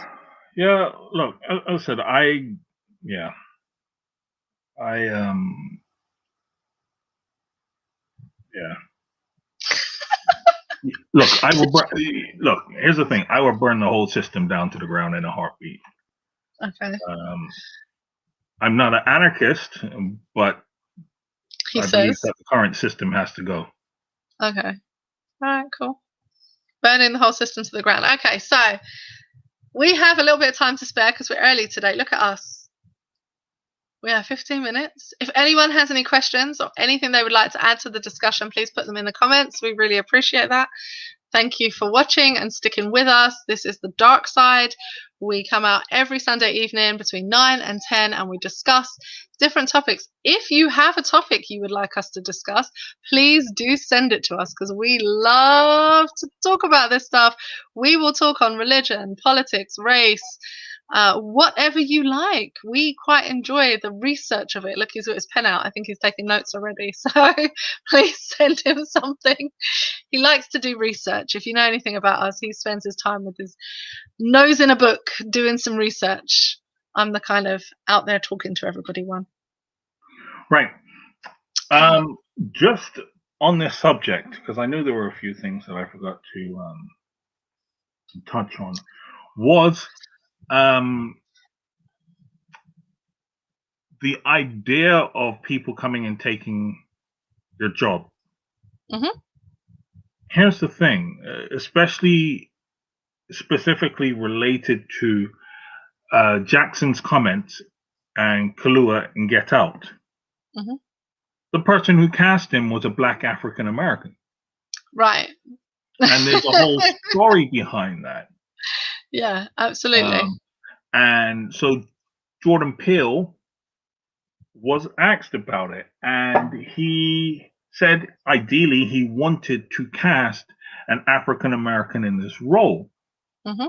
Look, as I said, Look, look, here's the thing. I will burn the whole system down to the ground in a heartbeat. Okay. I'm not an anarchist, but I believe that the current system has to go. Okay. All right, cool. Burning the whole system to the ground. Okay, so we have a little bit of time to spare because we're early today. Look at us. We have 15 minutes. If anyone has any questions or anything they would like to add to the discussion, please put them in the comments. We really appreciate that. Thank you for watching and sticking with us. This is the Darkside. We come out every Sunday evening between 9 and 10 and we discuss different topics. If you have a topic you would like us to discuss, please do send it to us because we love to talk about this stuff. We will talk on religion, politics, race, whatever you like. We quite enjoy the research of it. Look, he's got his pen out. I think he's taking notes already. So please send him something. He likes to do research. If you know anything about us, he spends his time with his nose in a book doing some research. I'm the kind of out there talking to everybody one. Right. Just on this subject, because I knew there were a few things that I forgot to touch on, was the idea of people coming and taking your job. Mm-hmm. Here's the thing, especially specifically related to Jackson's comments and Kaluuya in Get Out. Mm-hmm. The person who cast him was a black African American. Right. And there's a whole story behind that. Yeah, absolutely. And so Jordan Peele was asked about it, and he said ideally he wanted to cast an African American in this role. Mm-hmm.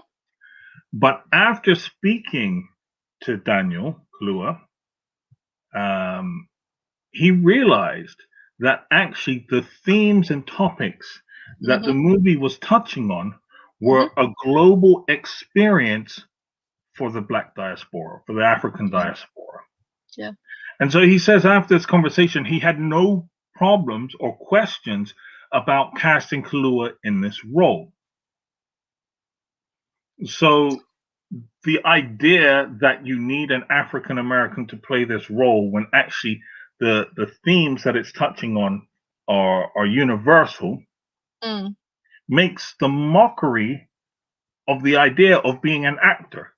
But after speaking to Daniel Kaluuya, he realized that actually the themes and topics that the movie was touching on were a global experience for the black diaspora, for the African diaspora. Yeah. And so he says after this conversation, he had no problems or questions about casting Kaluuya in this role. So the idea that you need an African American to play this role when actually the themes that it's touching on are universal makes the mockery of the idea of being an actor.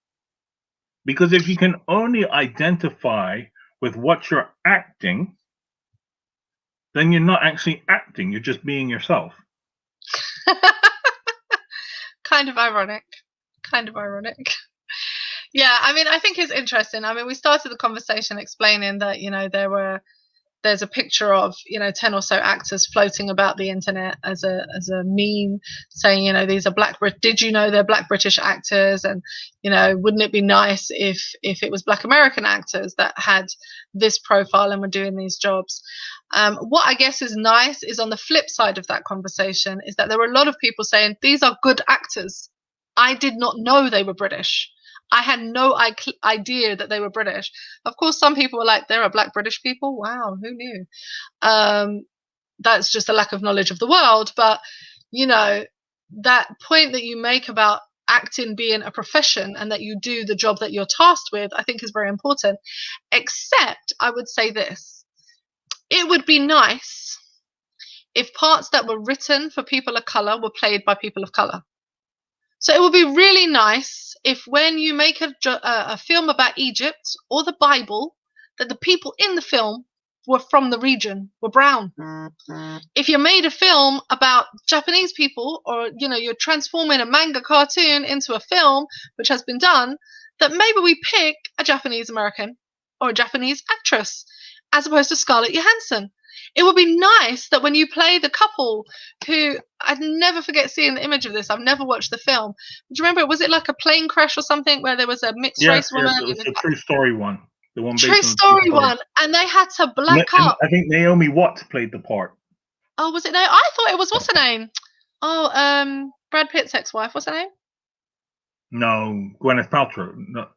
Because if you can only identify with what you're acting, then you're not actually acting, you're just being yourself. Kind of ironic. Yeah, I mean, I think it's interesting. I mean, we started the conversation explaining that, you know, there's a picture of, you know, 10 or so actors floating about the internet as a meme saying, you know, these are did you know they're black British actors? And, you know, wouldn't it be nice if it was black American actors that had this profile and were doing these jobs? What I guess is nice is on the flip side of that conversation is that there were a lot of people saying these are good actors. I did not know they were British. I had no idea that they were British. Of course, some people were like, there are black British people? Wow, who knew? That's just a lack of knowledge of the world. But, you know, that point that you make about acting being a profession and that you do the job that you're tasked with, I think is very important. Except, I would say this. It would be nice if parts that were written for people of colour were played by people of colour. So it would be really nice if when you make a film about Egypt or the Bible, that the people in the film were from the region, were brown. If you made a film about Japanese people, or, you know, you're transforming a manga cartoon into a film, which has been done, that maybe we pick a Japanese American or a Japanese actress as opposed to Scarlett Johansson. It would be nice that when you play the couple who, I'd never forget seeing the image of this. I've never watched the film. Do you remember, was it like a plane crash or something where there was a mixed race woman? Yes, it was a true story one. The one true story one. And they had to black up. I think Naomi Watts played the part. Oh, was it? No, I thought it was, what's her name? Oh, Brad Pitt's ex-wife. What's her name? No, Gwyneth Paltrow. No.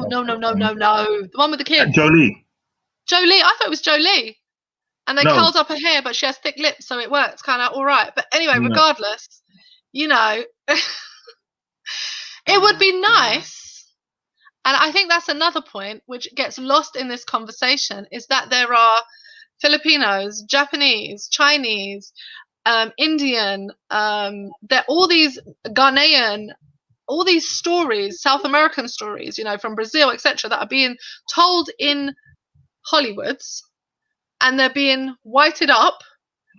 The one with the kids. Jolie. I thought it was Jolie. And they curled up her hair, but she has thick lips, so it works kind of all right. But anyway, regardless, you know, it would be nice. And I think that's another point which gets lost in this conversation, is that there are Filipinos, Japanese, Chinese, Indian, there all these Ghanaian, all these stories, South American stories, you know, from Brazil, etc., that are being told in Hollywoods. And they're being whited up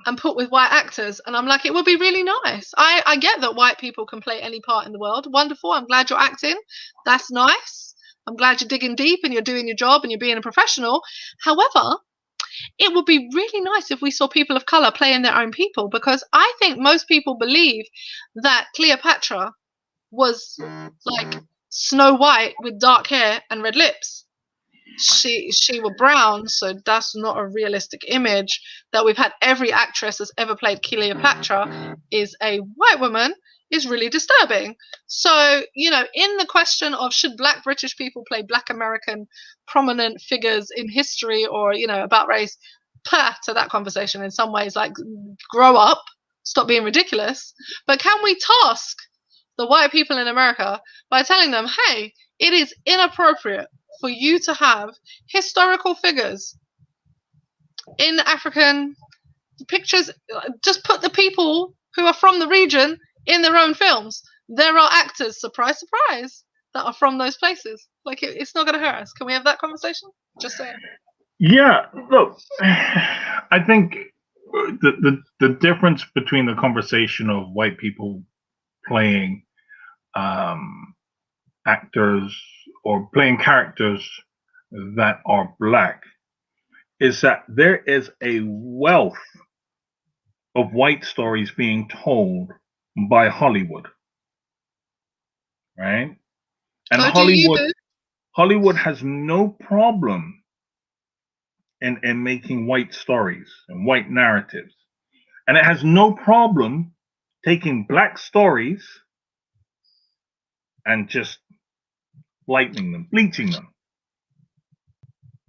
and put with white actors. And I'm like, it would be really nice. I get that white people can play any part in the world. Wonderful. I'm glad you're acting. That's nice. I'm glad you're digging deep and you're doing your job and you're being a professional. However, it would be really nice if we saw people of colour playing their own people, because I think most people believe that Cleopatra was like Snow White with dark hair and red lips. She were brown, so that's not a realistic image. That we've had every actress that's ever played Cleopatra is a white woman is really disturbing. So, in the question of should black British people play black American prominent figures in history or, about race, to that conversation in some ways, like, grow up, stop being ridiculous. But can we task the white people in America by telling them, hey, it is inappropriate for you to have historical figures in African pictures. Just put the people who are from the region in their own films. There are actors, surprise, surprise, that are from those places. Like, it's not going to hurt us. Can we have that conversation? Just saying. Yeah, look, I think the difference between the conversation of white people playing actors or playing characters that are black is that there is a wealth of white stories being told by Hollywood, right? And Hollywood has no problem in making white stories and white narratives, and it has no problem taking black stories and just lightening them, bleaching them,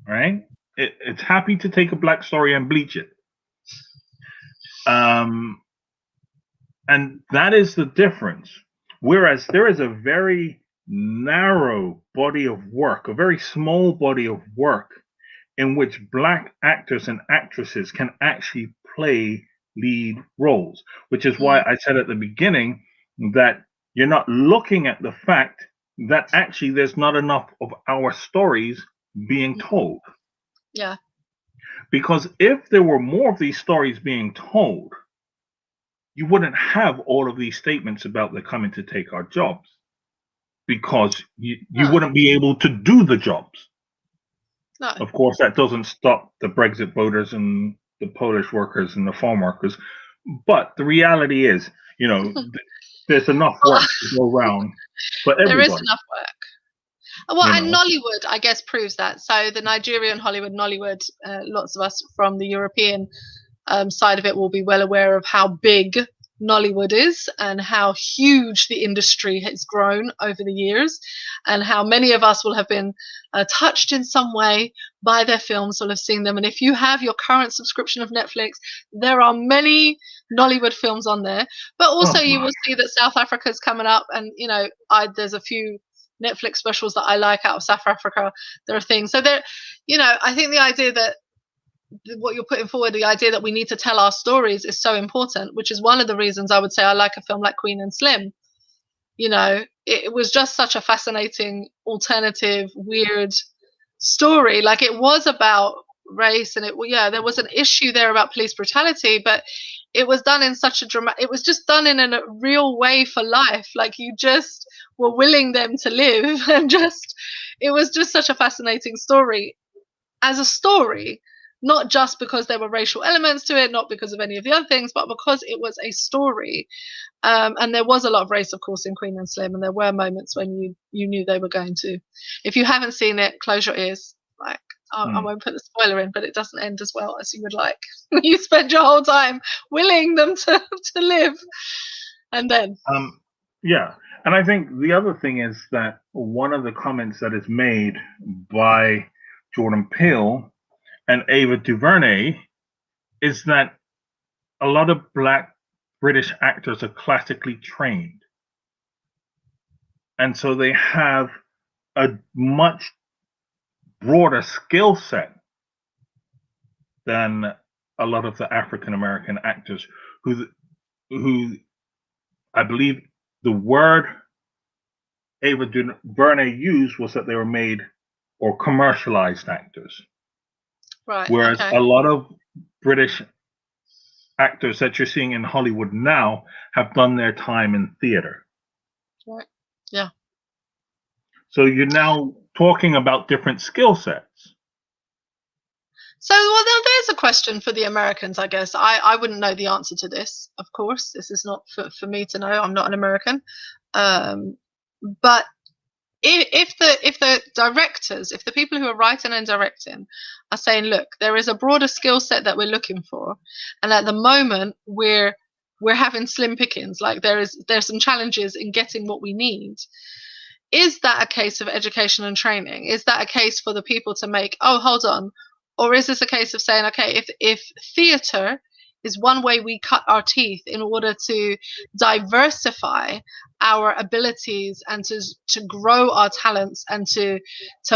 right? It's happy to take a black story and bleach it. And that is the difference. Whereas there is a very narrow body of work, a very small body of work in which black actors and actresses can actually play lead roles, which is why I said at the beginning that you're not looking at the fact that actually there's not enough of our stories being told. Yeah. Because if there were more of these stories being told, you wouldn't have all of these statements about they're coming to take our jobs, because you wouldn't be able to do the jobs. No. Of course, that doesn't stop the Brexit voters and the Polish workers and the farm workers. But the reality is, there's enough work to go around for everybody. There is enough work. Well, and Nollywood, I guess, proves that. So the Nigerian Hollywood, Nollywood, lots of us from the European side of it will be well aware of how big Nollywood is and how huge the industry has grown over the years, and how many of us will have been touched in some way by their films, will have seen them. And if you have your current subscription of Netflix, there are many Nollywood films on there. But also you will see that South Africa's coming up, and there's a few Netflix specials that I like out of South Africa. There are things. So there, I think the idea that what you're putting forward, the idea that we need to tell our stories, is so important, which is one of the reasons I would say I like a film like Queen and Slim. It was just such a fascinating, alternative, weird story. Like, it was about race, and there was an issue there about police brutality, but it was done in such a it was just done in a real way for life. Like, you just were willing them to live, and it was just such a fascinating story as a story. Not just because there were racial elements to it, not because of any of the other things, but because it was a story. And there was a lot of race, of course, in Queen and Slim, and there were moments when you knew they were going to. If you haven't seen it, close your ears. Like, I won't put the spoiler in, but it doesn't end as well as you would like. You spend your whole time willing them to live. And then. Yeah. And I think the other thing is that one of the comments that is made by Jordan Peele and Ava DuVernay is that a lot of black British actors are classically trained. And so they have a much broader skill set than a lot of the African American actors who I believe the word Ava DuVernay used was that they were made or commercialized actors. Right. Whereas a lot of British actors that you're seeing in Hollywood now have done their time in theater. Right. Yeah. So you're now talking about different skill sets. So, well, there's a question for the Americans, I guess. I wouldn't know the answer to this, of course. This is not for me to know. I'm not an American. But if the directors, if the people who are writing and directing are saying, look, there is a broader skill set that we're looking for, and at the moment we're having slim pickings, like there's some challenges in getting what we need. Is that a case of education and training? Is that a case for the people to make, oh, hold on, or is this a case of saying, okay, if theatre is one way we cut our teeth in order to diversify our abilities and to grow our talents and to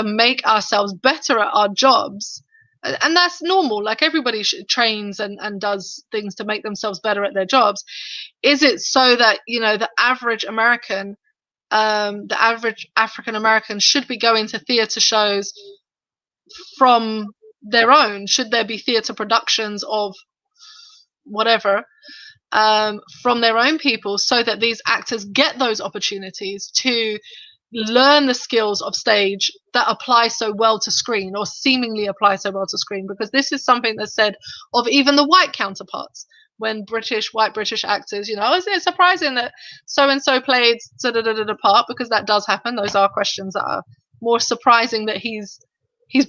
make ourselves better at our jobs, and that's normal, like everybody trains and does things to make themselves better at their jobs. Is it so that, you know, the average American, the average African American should be going to theatre shows from their own? Should there be theatre productions of whatever from their own people, so that these actors get those opportunities to learn the skills of stage that apply so well to screen, or seemingly apply so well to screen? Because this is something that's said of even the white counterparts. When white British actors, you know, is it surprising that so and so played the part? Because that does happen. Those are questions that are more surprising, that he's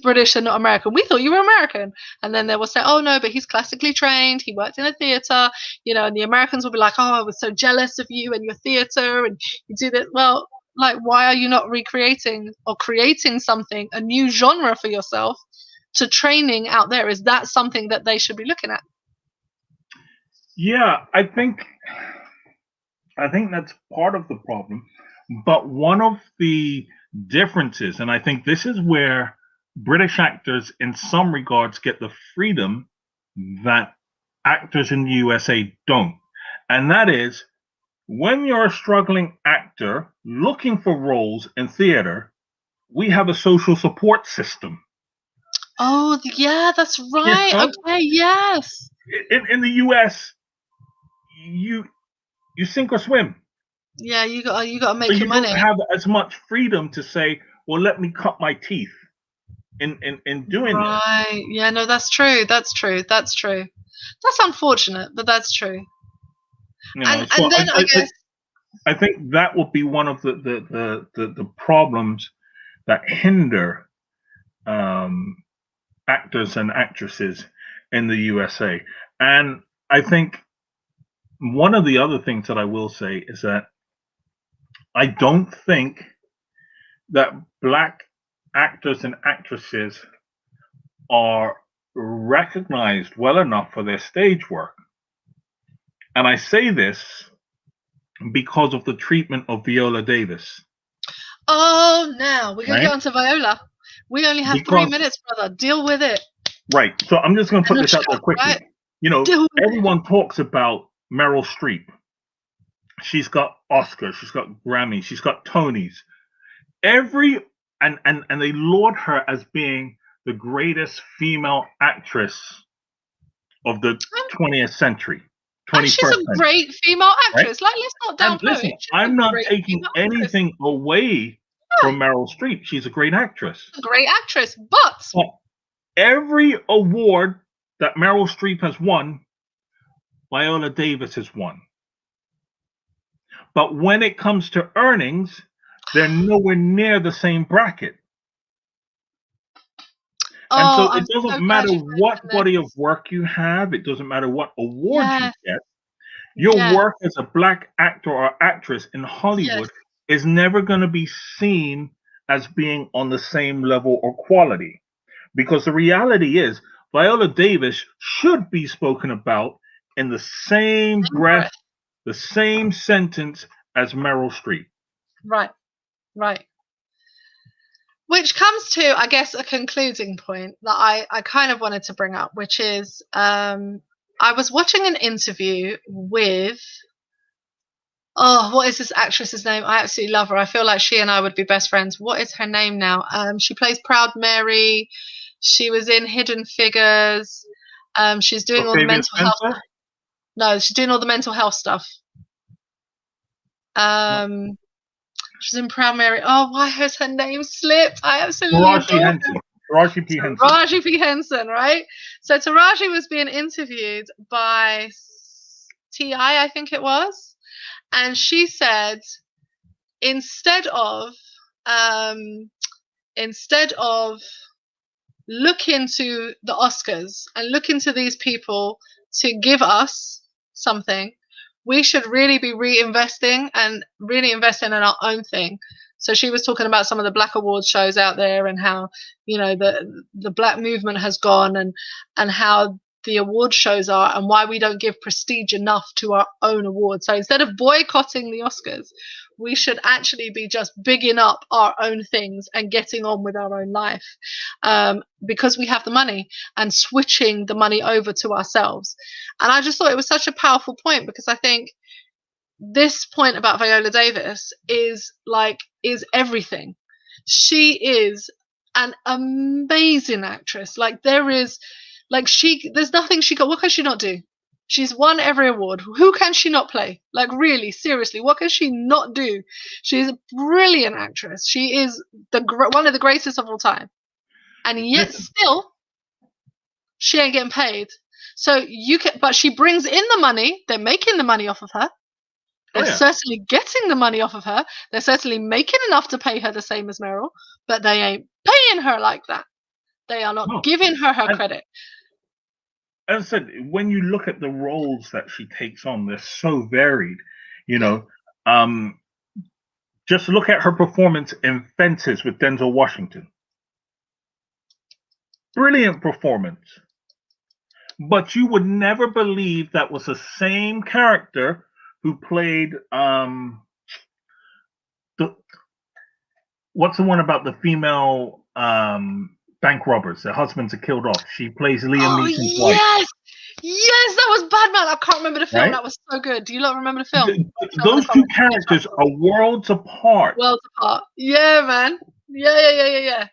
British and not American. We thought you were American. And then they will say, oh no, but he's classically trained, he worked in a theatre, you know, and the Americans will be like, oh, I was so jealous of you and your theatre, and you did it. Well, like, why are you not recreating or creating something, a new genre for yourself, to training out there? Is that something that they should be looking at? Yeah, I think that's part of the problem. But one of the differences, and I think this is where British actors in some regards get the freedom that actors in the USA don't. And that is, when you're a struggling actor looking for roles in theater, we have a social support system. Oh, yeah, that's right. You know? Okay, yes. In the US, you sink or swim. Yeah, you got to make your money. You don't have as much freedom to say, well, let me cut my teeth in doing that. Right. Yeah, no, that's true. That's unfortunate, but that's true. You know, and then I guess I think that will be one of the problems that hinder actors and actresses in the USA. And I think one of the other things that I will say is that I don't think that Black actors and actresses are recognized well enough for their stage work. And I say this because of the treatment of Viola Davis. Oh, now we're going to get onto Viola. We only have 3 minutes, brother. Deal with it. Right. So I'm just going to put this out there quickly. Right? You know, everyone talks about Meryl Streep. She's got Oscars, she's got Grammys, she's got Tonys. And they laud her as being the greatest female actress of the 20th century. She's a great female actress. Right? Like, let's not downplay it. I'm not taking anything away from Meryl Streep. She's a great actress. Great actress, but every award that Meryl Streep has won, Viola Davis has won. But when it comes to earnings, they're nowhere near the same bracket. And so it doesn't matter what body of work you have. It doesn't matter what award you get. Your work as a Black actor or actress in Hollywood is never going to be seen as being on the same level or quality. Because the reality is, Viola Davis should be spoken about in the same breath, the same sentence as Meryl Streep. Right. Which comes to, I guess, a concluding point that I kind of wanted to bring up, which is I was watching an interview with, what is this actress's name? I absolutely love her. I feel like she and I would be best friends. What is her name now? She plays Proud Mary. She was in Hidden Figures. She's doing all the mental health. No, she's doing all the mental health stuff. She's in Proud Mary. Oh, why has her name slipped? I absolutely Taraji P. Henson, right? So Taraji was being interviewed by T.I., I think it was. And she said, instead of instead of look into the Oscars and look into these people to give us something, we should really be reinvesting and really investing in our own thing. So she was talking about some of the Black Awards shows out there and how, you know, the Black movement has gone, and how the award shows are, and why we don't give prestige enough to our own awards. So instead of boycotting the Oscars, we should actually be just bigging up our own things and getting on with our own life, because we have the money, and switching the money over to ourselves. And I just thought it was such a powerful point, because I think this point about Viola Davis is everything. She is an amazing actress. There's nothing she got. What can she not do? She's won every award. Who can she not play? Like, really, seriously, what can she not do? She's a brilliant actress. She is one of the greatest of all time. And yet still, she ain't getting paid. So but she brings in the money. They're making the money off of her. They're certainly getting the money off of her. They're certainly making enough to pay her the same as Meryl, but they ain't paying her like that. They are not giving her credit. As I said, when you look at the roles that she takes on, they're so varied. You know, just look at her performance in Fences with Denzel Washington. Brilliant performance. But you would never believe that was the same character who played what's the one about the female bank robbers? Their husbands are killed off. She plays Liam Neeson's wife. Yes, that was Batman. I can't remember the film. Right? That was so good. Do you not remember the film? Those two characters are worlds apart. Worlds apart. Yeah, man. Yeah.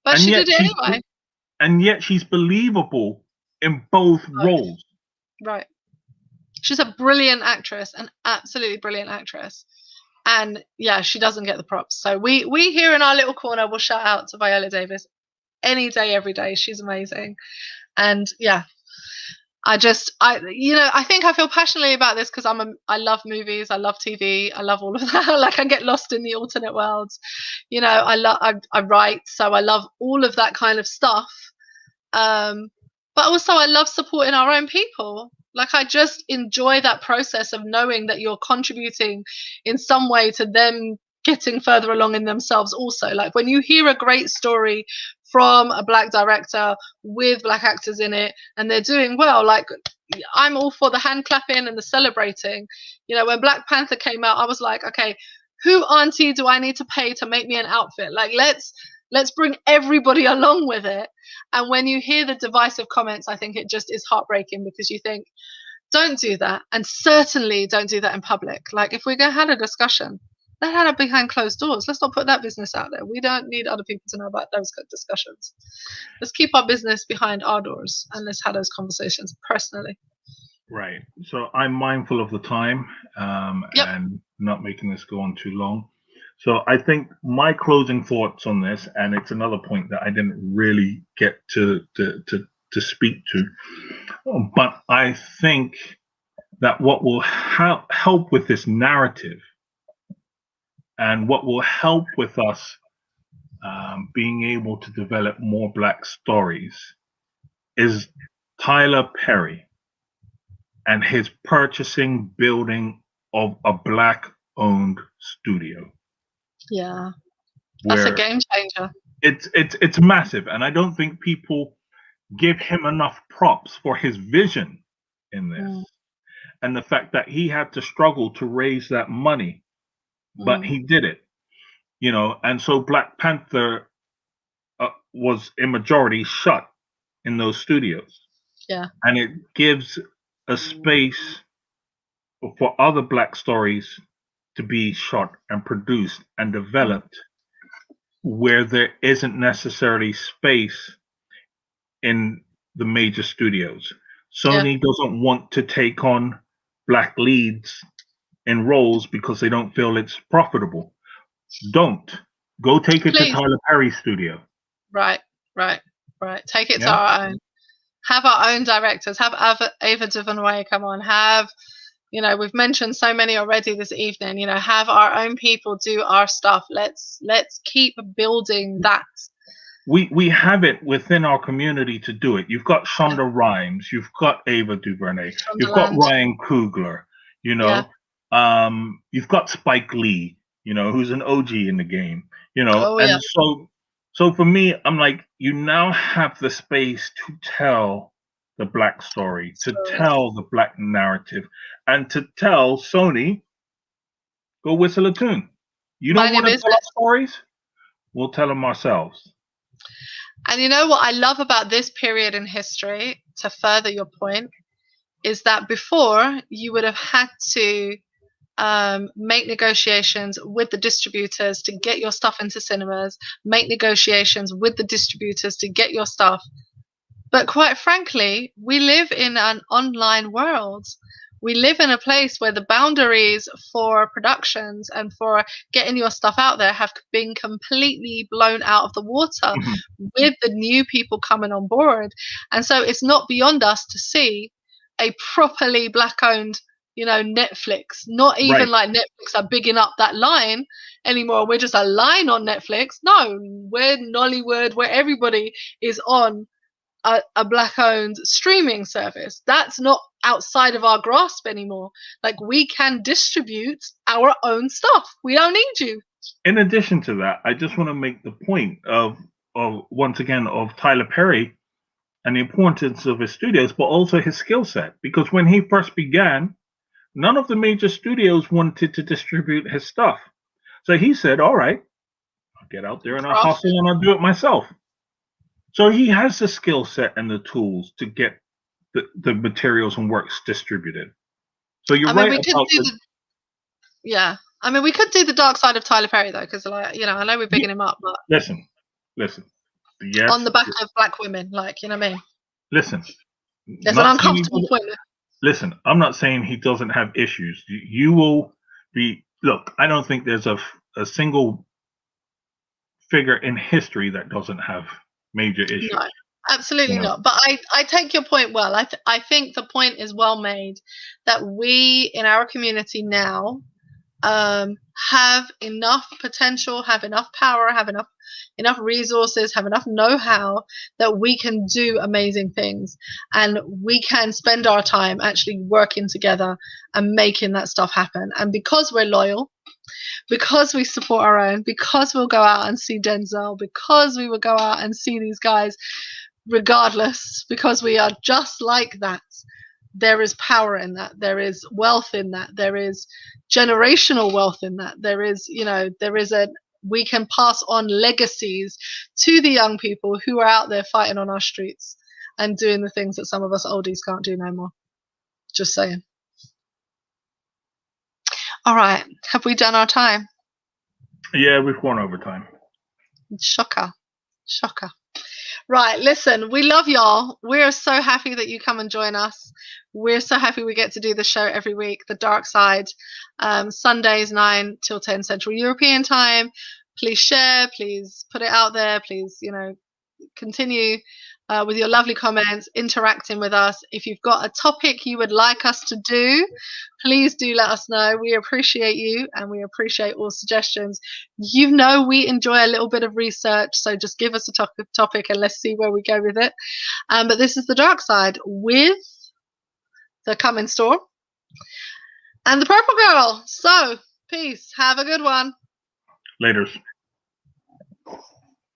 But and she did it anyway. And yet she's believable in both roles. Right. She's a brilliant actress, an absolutely brilliant actress. And yeah, she doesn't get the props. So we here in our little corner will shout out to Viola Davis any day, every day. She's amazing. And yeah, I think I feel passionately about this because I love movies, I love TV, I love all of that. Like, I get lost in the alternate worlds. You know, I write, so I love all of that kind of stuff. But also I love supporting our own people. Like, I just enjoy that process of knowing that you're contributing in some way to them getting further along in themselves also. Like, when you hear a great story from a Black director with Black actors in it and they're doing well, like, I'm all for the hand clapping and the celebrating. You know, when Black Panther came out, I was like, okay, who auntie do I need to pay to make me an outfit? Like, let's bring everybody along with it. And when you hear the divisive comments, I think it just is heartbreaking, because you think, don't do that. And certainly don't do that in public. Like, if we're going to have a discussion, let's have it behind closed doors. Let's not put that business out there. We don't need other people to know about those discussions. Let's keep our business behind our doors and let's have those conversations personally. Right. So I'm mindful of the time and not making this go on too long. So I think my closing thoughts on this, and it's another point that I didn't really get to speak to, but I think that what will help with this narrative, and what will help with us being able to develop more Black stories, is Tyler Perry and his building of a Black-owned studio. Yeah, that's a game changer. It's massive, and I don't think people give him enough props for his vision in this, and the fact that he had to struggle to raise that money, but he did it, you know. And so Black Panther was a majority shot in those studios. Yeah, and it gives a space for other Black stories to be shot and produced and developed where there isn't necessarily space in the major studios. Sony doesn't want to take on Black leads in roles because they don't feel it's profitable. Don't. Go take it to Tyler Perry's studio. Right. Take it to our own. Have our own directors. Have Ava DuVernay come on. Have You know, we've mentioned so many already this evening. You know, have our own people do our stuff. Let's keep building that. We have it within our community to do it. You've got Yeah. Shonda Rhimes, you've got Ava DuVernay, you've got Shondaland. Ryan Coogler, you know, you've got Spike Lee, you know, who's an OG in the game, you know, Oh yeah. and so for me, I'm like, you now have the space to tell the Black story, to Stories. tell the Black narrative, and to tell Sony, go whistle a tune. You Mind don't your want to tell our business. stories? We'll tell them ourselves. And you know what I love about this period in history, to further your point, is that before you would have had to make negotiations with the distributors to get your stuff into cinemas, make negotiations with the distributors to get your stuff. But quite frankly, we live in an online world. We live in a place where the boundaries for productions and for getting your stuff out there have been completely blown out of the water with the new people coming on board. And so it's not beyond us to see a properly Black owned, you know, Netflix. Not even Right. like Netflix are bigging up that line anymore. We're just a line on Netflix. No, we're Nollywood, where everybody is on a Black owned streaming service. That's not outside of our grasp anymore. Like, we can distribute our own stuff. We don't need you. In addition to that, I just want to make the point of once again of Tyler Perry and the importance of his studios, but also his skill set. Because when he first began, none of the major studios wanted to distribute his stuff. So he said, all right, I'll get out there and I'll hustle and I'll do it myself. So he has the skill set and the tools to get the materials and works distributed. So you're right we could about do yeah. I mean, we could do the dark side of Tyler Perry though, because, like, you know, I know we're bigging him up, but listen. Yes. on the back of Black women, like, you know what I mean? Listen. There's an uncomfortable point there. Listen, I'm not saying he doesn't have issues. You will be. Look, I don't think there's a single figure in history that doesn't have major issues. No, absolutely not. But I take your point well. I think the point is well made, that we in our community now have enough potential, have enough power, have enough resources, have enough know-how that we can do amazing things, and we can spend our time actually working together and making that stuff happen. And because we're loyal, because we support our own, because we'll go out and see Denzel, because we will go out and see these guys regardless, because we are just like that, there is power in that. There is wealth in that. There is generational wealth in that. There is, you know, we can pass on legacies to the young people who are out there fighting on our streets and doing the things that some of us oldies can't do no more. Just saying. All right. Have we done our time? Yeah, we've gone over time. Shocker. Right, listen, we love y'all. We're so happy that you come and join us. We're so happy we get to do the show every week, The Dark Side, Sundays 9 till 10 Central European Time. Please share, please put it out there, please, you know, continue with your lovely comments, interacting with us. If you've got a topic you would like us to do, please do let us know. We appreciate you, and we appreciate all suggestions. You know, we enjoy a little bit of research, so just give us a topic and let's see where we go with it. But this is The Dark Side with the Coming Storm and the Purple Girl. So, peace. Have a good one. Laters.